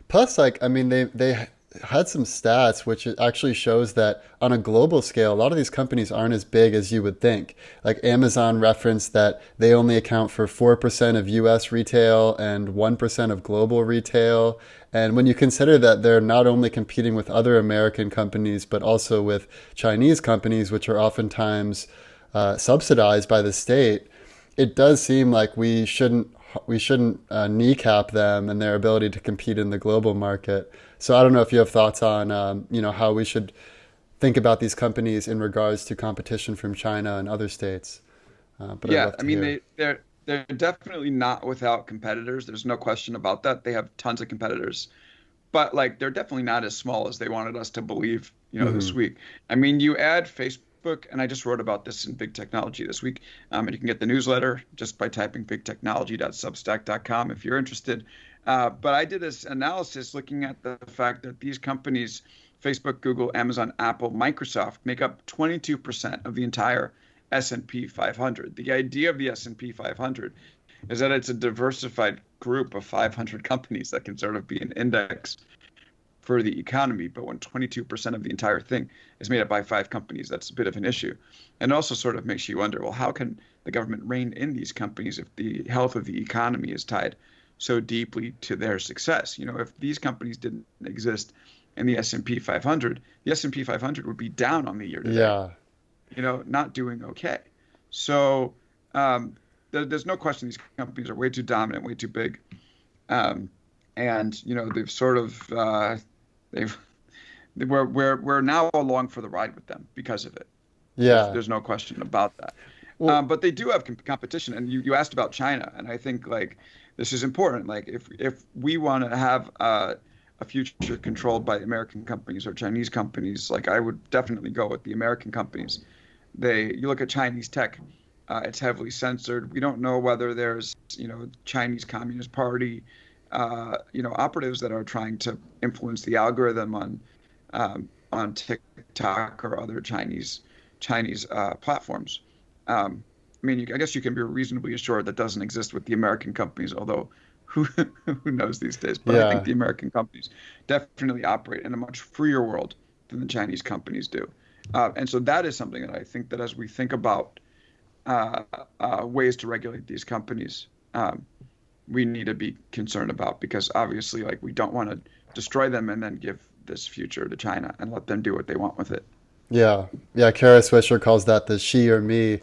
Plus, like, I mean, they had some stats which it actually shows that on a global scale, a lot of these companies aren't as big as you would think. Like Amazon referenced that they only account for 4% of US retail and 1% of global retail. And when you consider that they're not only competing with other American companies, but also with Chinese companies, which are oftentimes subsidized by the state, it does seem like we shouldn't kneecap them and their ability to compete in the global market. So I don't know if you have thoughts on how we should think about these companies in regards to competition from China and other states. But I'd Yeah, love I to mean hear. they're definitely not without competitors. There's no question about that. They have tons of competitors, but like they're definitely not as small as they wanted us to believe, this Hmm. week. I mean, you add Facebook, and I just wrote about this in Big Technology this week. And you can get the newsletter just by typing bigtechnology.substack.com if you're interested. But I did this analysis looking at the fact that these companies, Facebook, Google, Amazon, Apple, Microsoft, make up 22% of the entire S&P 500. The idea of the S&P 500 is that it's a diversified group of 500 companies that can sort of be an index for the economy. But when 22% of the entire thing is made up by 5 companies, that's a bit of an issue. And also sort of makes you wonder, well, how can the government rein in these companies if the health of the economy is tied so deeply to their success? If these companies didn't exist in the S&P 500, the S&P 500 would be down on the year today, Yeah, not doing okay. So there's no question these companies are way too dominant, way too big. Um, and they've sort of they've we're now along for the ride with them because of it. There's yeah. there's no question about that. Well, But they do have competition, and you asked about China, and I think like this is important. Like if we want to have a future controlled by American companies or Chinese companies, like I would definitely go with the American companies. You look at Chinese tech, it's heavily censored. We don't know whether there's Chinese Communist Party operatives that are trying to influence the algorithm on TikTok or other Chinese platforms. I mean, I guess you can be reasonably assured that doesn't exist with the American companies, although who who knows these days? But I think yeah, the American companies definitely operate in a much freer world than the Chinese companies do. And so that is something that I think that as we think about uh, ways to regulate these companies, we need to be concerned about because obviously, like, we don't want to destroy them and then give this future to China and let them do what they want with it. yeah, yeah. Kara Swisher calls that the she or me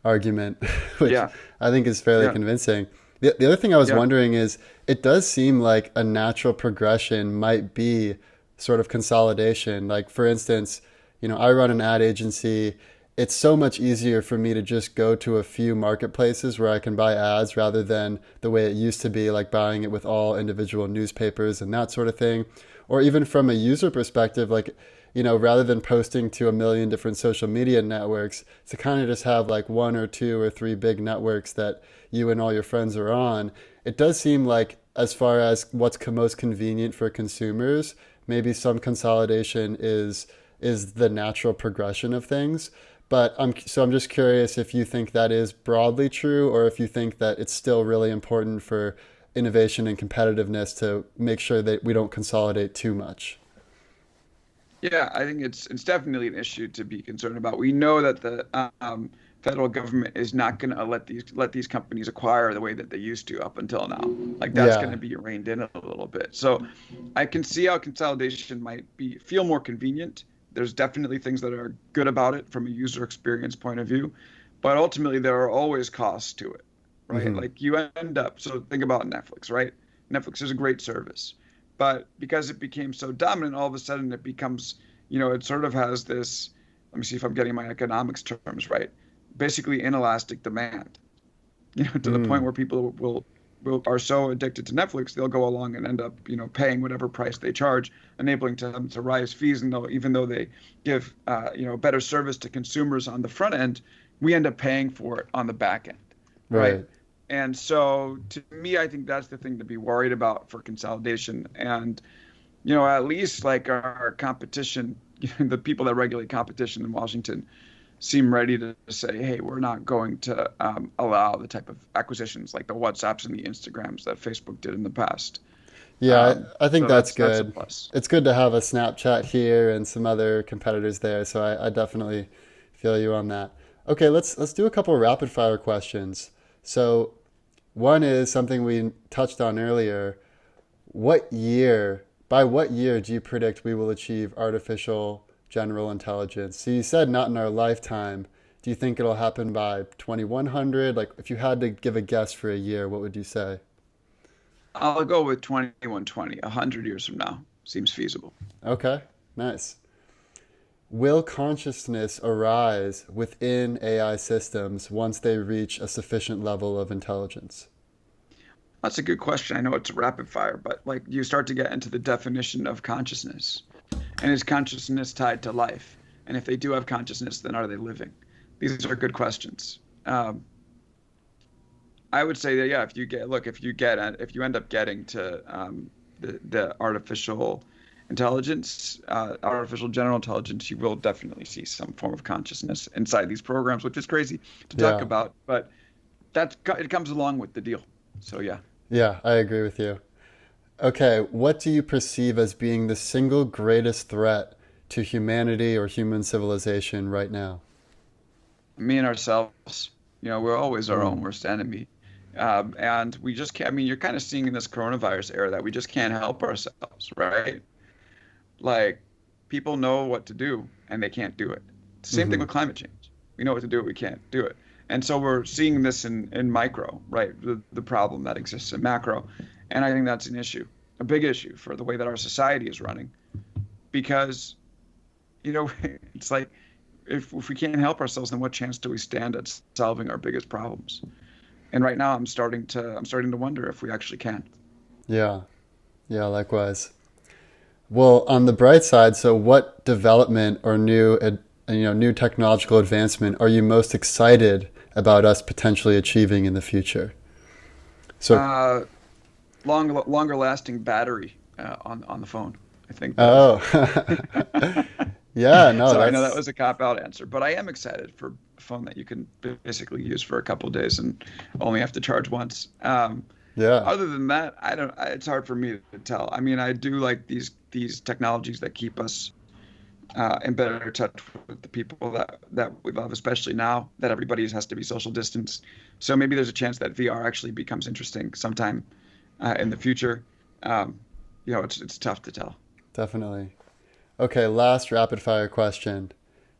argument, which Yeah, I think is fairly yeah, convincing. The other thing I was yeah, wondering is it does seem like a natural progression might be sort of consolidation. Like, for instance, I run an ad agency. It's so much easier for me to just go to a few marketplaces where I can buy ads rather than the way it used to be, like buying it with all individual newspapers and that sort of thing. Or even from a user perspective, like, rather than posting to a million different social media networks, to kind of just have like one or two or three big networks that you and all your friends are on. it does seem like, as far as what's most convenient for consumers, maybe some consolidation is the natural progression of things. But I'm just curious if you think that is broadly true, or if you think that it's still really important for innovation and competitiveness to make sure that we don't consolidate too much. Yeah, I think it's definitely an issue to be concerned about. We know that the federal government is not going to let these companies acquire the way that they used to up until now. Like that's going Yeah, to be reined in a little bit. So I can see how consolidation might feel more convenient. There's definitely things that are good about it from a user experience point of view, but ultimately there are always costs to it, right? hmm, Like you end up, so think about Netflix, right? Netflix is a great service, but because it became so dominant, all of a sudden it becomes, it sort of has this, let me see if I'm getting my economics terms right, basically inelastic demand, to the point mm, where people will are so addicted to Netflix, they'll go along and end up, paying whatever price they charge, enabling them to raise fees. And even though they give, better service to consumers on the front end, we end up paying for it on the back end, right? right. And so, to me, I think that's the thing to be worried about for consolidation. And at least like our competition, the people that regulate competition in Washington seem ready to say, hey, we're not going to allow the type of acquisitions like the WhatsApps and the Instagrams that Facebook did in the past. Yeah, I think So that's that's a good. plus. It's good to have a Snapchat here and some other competitors there, so I definitely feel you on that. Okay, let's do a couple rapid fire questions. So one is something we touched on earlier. By what year do you predict we will achieve artificial general intelligence? So you said not in our lifetime. Do you think it'll happen by 2100? Like, if you had to give a guess for a year, what would you say? I'll go with 2120, 100 years from now. Seems feasible. Okay, nice. Will consciousness arise within AI systems once they reach a sufficient level of intelligence? That's a good question. I know it's rapid fire, but like you start to get into the definition of consciousness. And is consciousness tied to life? And if they do have consciousness, then are they living? These are good questions. I would say that, yeah, if you end up getting to the artificial general intelligence, you will definitely see some form of consciousness inside these programs, which is crazy to talk Yeah, about, but it comes along with the deal. So yeah. yeah, I agree with you. Okay, what do you perceive as being the single greatest threat to humanity or human civilization right now? Me and ourselves, we're always our own Mm, worst enemy. And we just can't, I mean, you're kind of seeing in this coronavirus era that we just can't help ourselves, right? Like people know what to do and they can't do it. Same thing hmm. with climate change. We know what to do, we can't do it. And so we're seeing this in micro, right? The problem that exists in macro. And I think that's an issue, a big issue for the way that our society is running. Because, it's like if we can't help ourselves, then what chance do we stand at solving our biggest problems? And right now I'm starting to wonder if we actually can. Yeah, yeah, likewise. Well, on the bright side, so what development or new technological advancement are you most excited about us potentially achieving in the future? So, Uh, longer lasting battery on the phone. I think that. oh, yeah, no, So I know that that's was a cop out answer, but I am excited for a phone that you can basically use for a couple of days and only have to charge once. yeah, Other than that, I don't. It's hard for me to tell. I mean, I do like these technologies that keep us in better touch with the people that we love, especially now that everybody has to be social distance. So maybe there's a chance that VR actually becomes interesting sometime in the future. Um, it's tough to tell. definitely. Okay, last rapid fire question.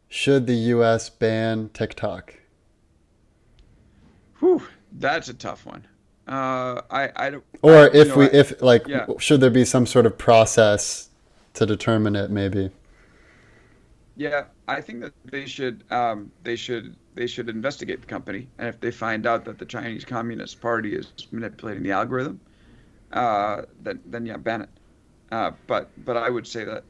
Should the US ban TikTok? Whew, that's a tough one. I don't, Or if like, yeah, should there be some sort of process to determine it, maybe? yeah. I think that they should investigate the company, and if they find out that the Chinese Communist Party is manipulating the algorithm, then yeah, ban it. But I would say that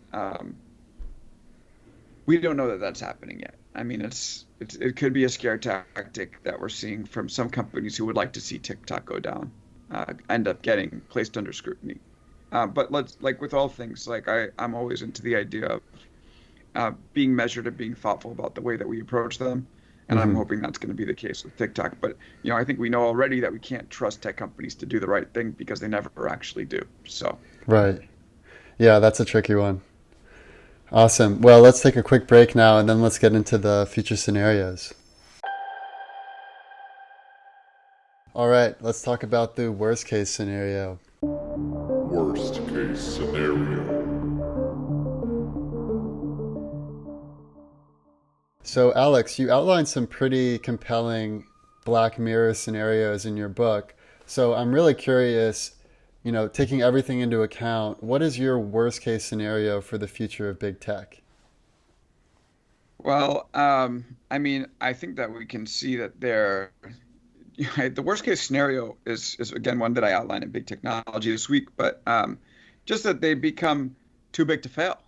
we don't know that that's happening yet. I mean, it could be a scare tactic that we're seeing from some companies who would like to see TikTok go down. end up getting placed under scrutiny. But like with all things, like I'm always into the idea of being measured and being thoughtful about the way that we approach them. And I'm Hmm. hoping that's going to be the case with TikTok. But I think we know already that we can't trust tech companies to do the right thing because they never actually do. So, Right. Yeah, that's a tricky one. Awesome. Well, let's take a quick break now and then let's get into the future scenarios. All right, let's talk about the worst case scenario. Worst case scenario. So, Alex, you outlined some pretty compelling Black Mirror scenarios in your book. So, I'm really curious, taking everything into account, what is your worst case scenario for the future of big tech? well, I mean, I think that we can see that the worst case scenario is again one that I outlined in Big Technology this week, but just that they become too big to fail,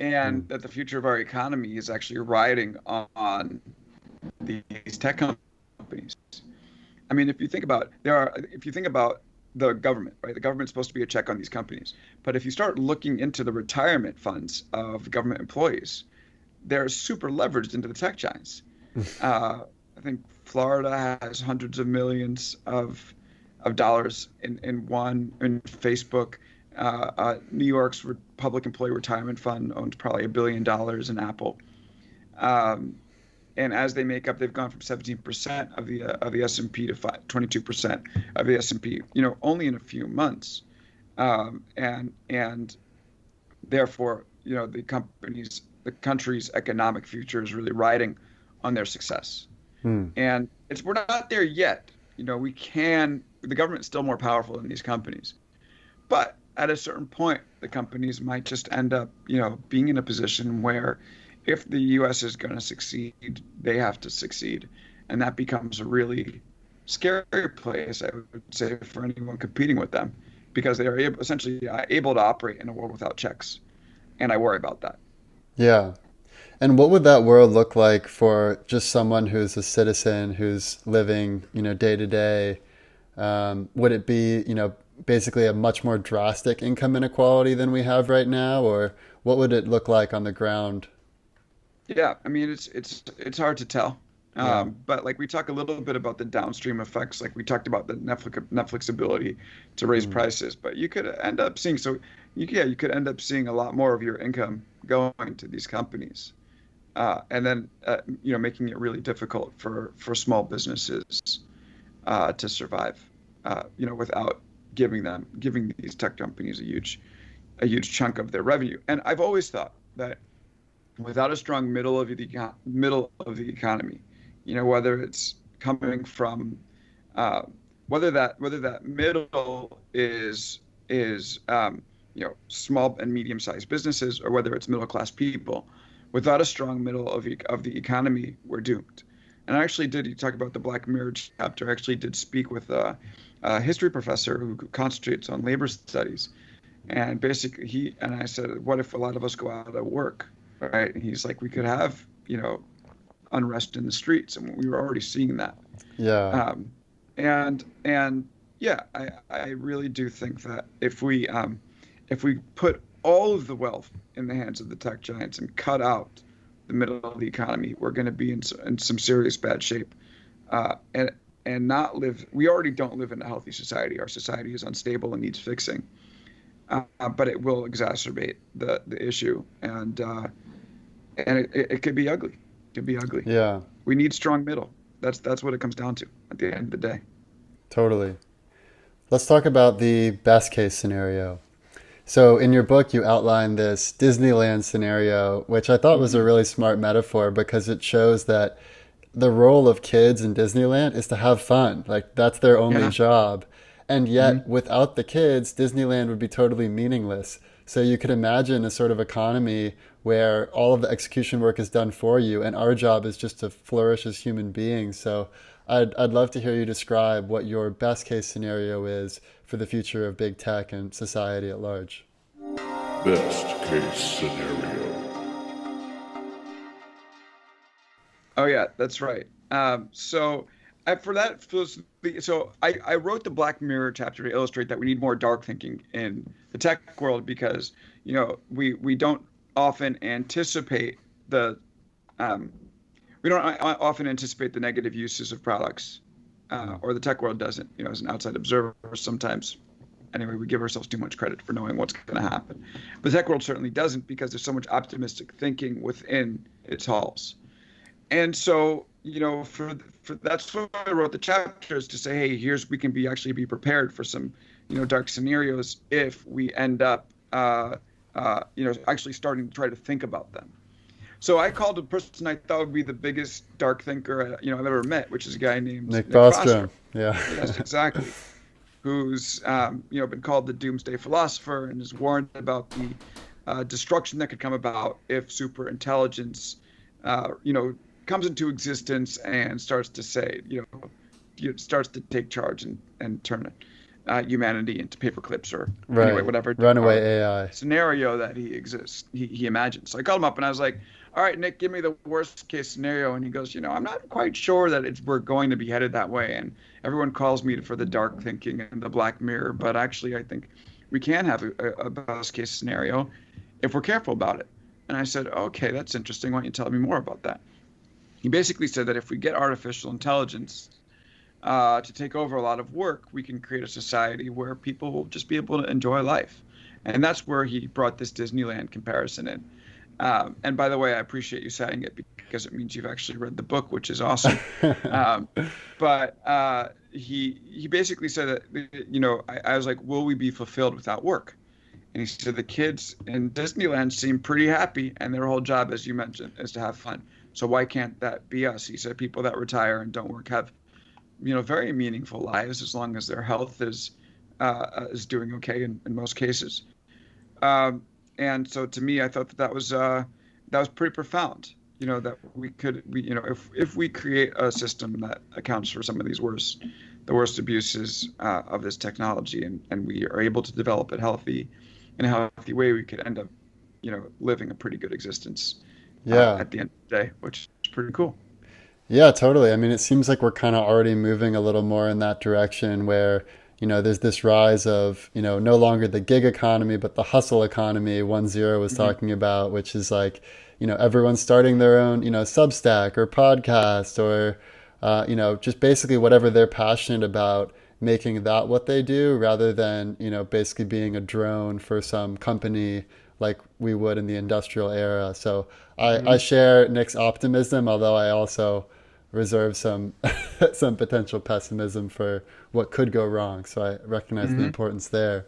Mm. and that the future of our economy is actually riding on these tech companies. I mean, if you think about the government, right? The government's supposed to be a check on these companies, but if you start looking into the retirement funds of government employees, they're super leveraged into the tech giants. I think Florida has hundreds of millions of dollars in Facebook. New York's Public Employee Retirement Fund owns probably $1 billion in Apple. Um, and as they make up, they've gone from 17% of the S&P to 22% of the S&P, only in a few months. And therefore, the country's economic future is really riding on their success. Hmm. And we're not there yet. The government's still more powerful than these companies. But at a certain point, the companies might just end up, being in a position where if the US is going to succeed, they have to succeed. And that becomes a really scary place, I would say, for anyone competing with them because they are essentially able to operate in a world without checks. And I worry about that. Yeah. And what would that world look like for just someone who's a citizen who's living, day to day? Would it be, basically a much more drastic income inequality than we have right now, or what would it look like on the ground? Yeah, I mean it's hard to tell, Yeah. but like we talk a little bit about the downstream effects, like we talked about the Netflix ability to raise Mm. prices, but you could end up seeing you could end up seeing a lot more of your income going to these companies, and then making it really difficult for small businesses to survive, without giving these tech companies a huge chunk of their revenue. And I've always thought that without a strong middle of the economy, whether it's coming from uh, whether that middle is small and medium sized businesses or whether it's middle class people, without a strong middle of the economy, we're doomed. And I actually did. You talk about the Black Mirror chapter. I actually did speak with a history professor who concentrates on labor studies, and basically I said, what if a lot of us go out of work, right? And he's like, we could have, unrest in the streets, and we were already seeing that. Yeah. Um, and yeah, I really do think that if we put all of the wealth in the hands of the tech giants and cut out the middle of the economy, we're going to be in some serious bad shape. And not live. We already don't live in a healthy society. Our society is unstable and needs fixing. But it will exacerbate the issue, and it could be ugly. It could be ugly. Yeah. We need strong middle. That's what it comes down to at the end of the day. Totally. Let's talk about the best case scenario. So, in your book, you outline this Disneyland scenario, which I thought was a Hmm. really smart metaphor because it shows that the role of kids in Disneyland is to have fun. Like, that's their only Yeah. job. And Hmm. yet, without the kids, Disneyland would be totally meaningless. So, you could imagine a sort of economy where all of the execution work is done for you, and our job is just to flourish as human beings. So, I'd love to hear you describe what your best case scenario is for the future of big tech and society at large. Best case scenario. Oh yeah, that's right. So I wrote the Black Mirror chapter to illustrate that we need more dark thinking in the tech world because we don't often anticipate the um, we don't often anticipate the negative uses of products, or the tech world doesn't. As an outside observer, sometimes anyway, we give ourselves too much credit for knowing what's going to happen. But the tech world certainly doesn't because there's so much optimistic thinking within its halls. And so, for that's why I wrote the chapters to say, hey, we can actually be prepared for some, dark scenarios if we end up, actually starting to try to think about them. So I called a person I thought would be the biggest dark thinker, I've ever met, which is a guy named Nick Nick Bostrom. Bostrom. Yeah. Yes, exactly. Who's, been called the doomsday philosopher and has warned about the destruction that could come about if superintelligence, comes into existence and starts to say, starts to take charge and turn humanity into paper clips or Right. anyway, whatever Runaway AI. scenario that he imagines. So I called him up and I was like, all right, Nick, give me the worst case scenario. And he goes, I'm not quite sure that we're going to be headed that way. And everyone calls me for the dark thinking and the Black Mirror, but actually I think we can have a best case scenario if we're careful about it. And I said, okay, that's interesting. Why don't you tell me more about that? He basically said that if we get artificial intelligence to take over a lot of work, we can create a society where people will just be able to enjoy life. And that's where he brought this Disneyland comparison in. And by the way, I appreciate you citing it because it means you've actually read the book, which is awesome. But he basically said that, I was like, will we be fulfilled without work? And he said the kids in Disneyland seem pretty happy, and their whole job, as you mentioned, is to have fun. So why can't that be us? He said people that retire and don't work have, very meaningful lives as long as their health is doing okay in most cases. And so to me, I thought that was pretty profound. That if we create a system that accounts for some of the worst abuses of this technology, and we are able to develop it in a healthy way, we could end up, living a pretty good existence. Yeah. At the end of the day, which is pretty cool. Yeah, totally. I mean, it seems like we're kind of already moving a little more in that direction where, there's this rise of, no longer the gig economy, but the hustle economy 1.0 was talking about, which is like, everyone's starting their own, Substack or podcast or, just basically whatever they're passionate about, making that what they do rather than, basically being a drone for some company like we would in the industrial era. So I share Nick's optimism, although I also reserve some some potential pessimism for what could go wrong. So I recognize the importance there.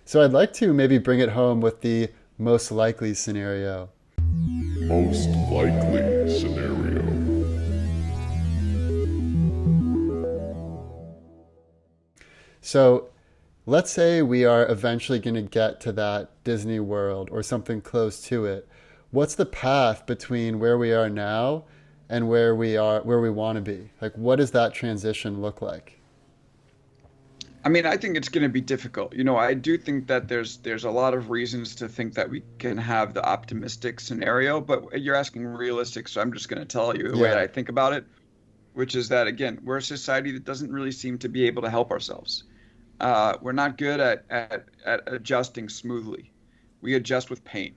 So I'd like to maybe bring it home with the most likely scenario. Most likely scenario. So let's say we are eventually going to get to that Disney World or something close to it. What's the path between where we are now and where we want to be? Like, what does that transition look like? I mean, I think it's going to be difficult. I do think that there's a lot of reasons to think that we can have the optimistic scenario, but you're asking realistic, so I'm just going to tell you the way that I think about it, which is that, again, we're a society that doesn't really seem to be able to help ourselves. We're not good at adjusting smoothly. We adjust with pain.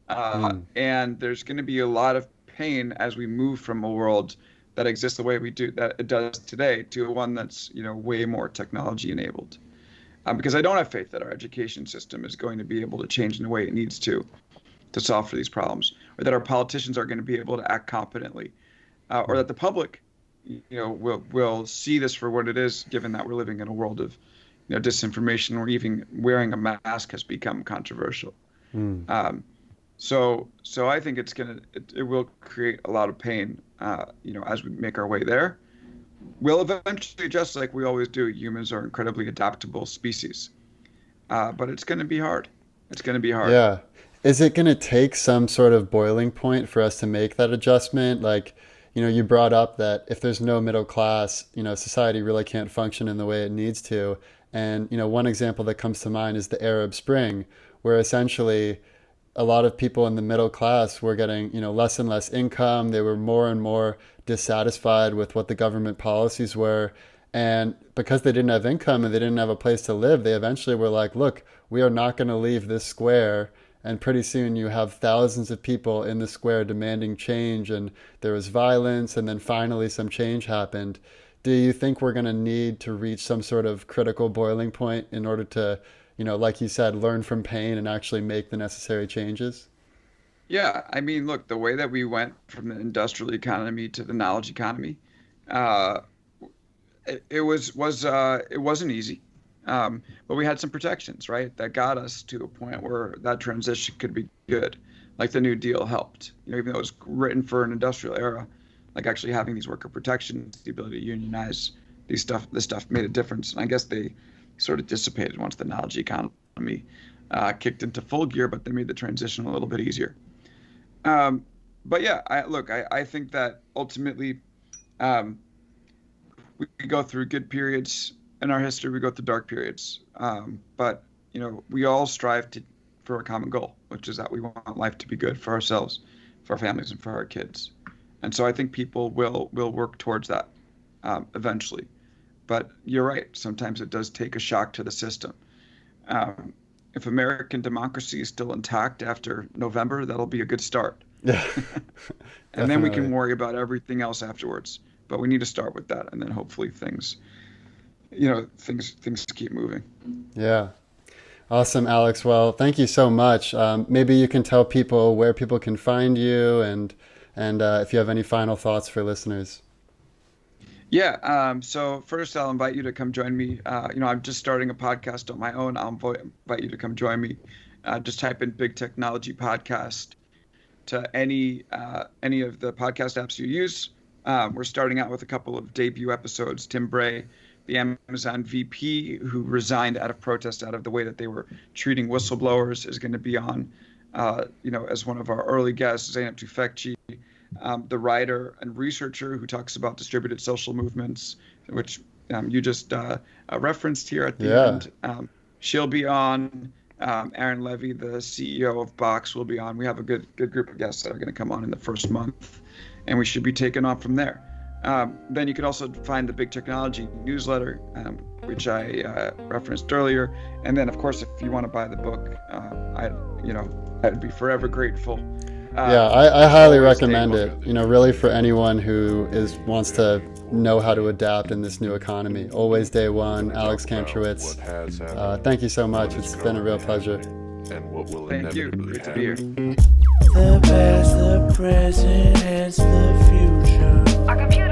And there's going to be a lot of pain as we move from a world that exists the way that it does today to one that's way more technology enabled. Because I don't have faith that our education system is going to be able to change in the way it needs to solve for these problems, or that our politicians are going to be able to act competently, or that the public will see this for what it is, given that we're living in a world of disinformation, or even wearing a mask has become controversial. So I think it will create a lot of pain, as we make our way there. We'll eventually adjust like we always do. Humans are incredibly adaptable species, but it's going to be hard. It's going to be hard. Yeah. Is it going to take some sort of boiling point for us to make that adjustment? Like, you brought up that if there's no middle class, society really can't function in the way it needs to. And, one example that comes to mind is the Arab Spring, where essentially a lot of people in the middle class were getting, less and less income. They were more and more dissatisfied with what the government policies were. And because they didn't have income and they didn't have a place to live, they eventually were like, look, we are not going to leave this square. And pretty soon you have thousands of people in the square demanding change. And there was violence. And then finally some change happened. Do you think we're going to need to reach some sort of critical boiling point in order to, like you said, learn from pain and actually make the necessary changes? Yeah, I mean, look, the way that we went from the industrial economy to the knowledge economy, uh, it wasn't easy, but we had some protections, right? That got us to a point where that transition could be good. Like the New Deal helped, even though it was written for an industrial era, like actually having these worker protections, the ability to unionize, this stuff made a difference. And I guess they sort of dissipated once the knowledge economy kicked into full gear, but they made the transition a little bit easier. But yeah, I think that ultimately we go through good periods in our history, we go through dark periods. But we all strive for a common goal, which is that we want life to be good for ourselves, for our families, and for our kids. And so I think people will work towards that eventually. But you're right. Sometimes it does take a shock to the system. If American democracy is still intact after November, that'll be a good start. Yeah, And then we can definitely. worry about everything else afterwards. But we need to start with that, and then hopefully things keep moving. Yeah. Awesome, Alex. Well, thank you so much. Maybe you can tell people where people can find you and if you have any final thoughts for listeners. Yeah. So first, I'll invite you to come join me. I'm just starting a podcast on my own. I'll invite you to come join me. Just type in Big Technology Podcast to any of the podcast apps you use. We're starting out with a couple of debut episodes. Tim Bray, the Amazon VP, who resigned out of protest out of the way that they were treating whistleblowers, is going to be on, as one of our early guests. Zeynep Tufekci, the writer and researcher who talks about distributed social movements, which you just referenced here at the Yeah. end. She'll be on. Aaron Levy, the CEO of Box, will be on. We have a good group of guests that are going to come on in the first month, and we should be taking off from there. Then you can also find the Big Technology newsletter, which I referenced earlier. And then, of course, if you want to buy the book, I'd be forever grateful. Yeah, I highly Always recommend able it. Really for anyone who wants to know how to adapt in this new economy. Always Day One, Alex Kantrowitz. Thank you so much. It's been a real pleasure. And what will Thank you. inevitably Great to be here. happen. The past, the present, and the future. Our computer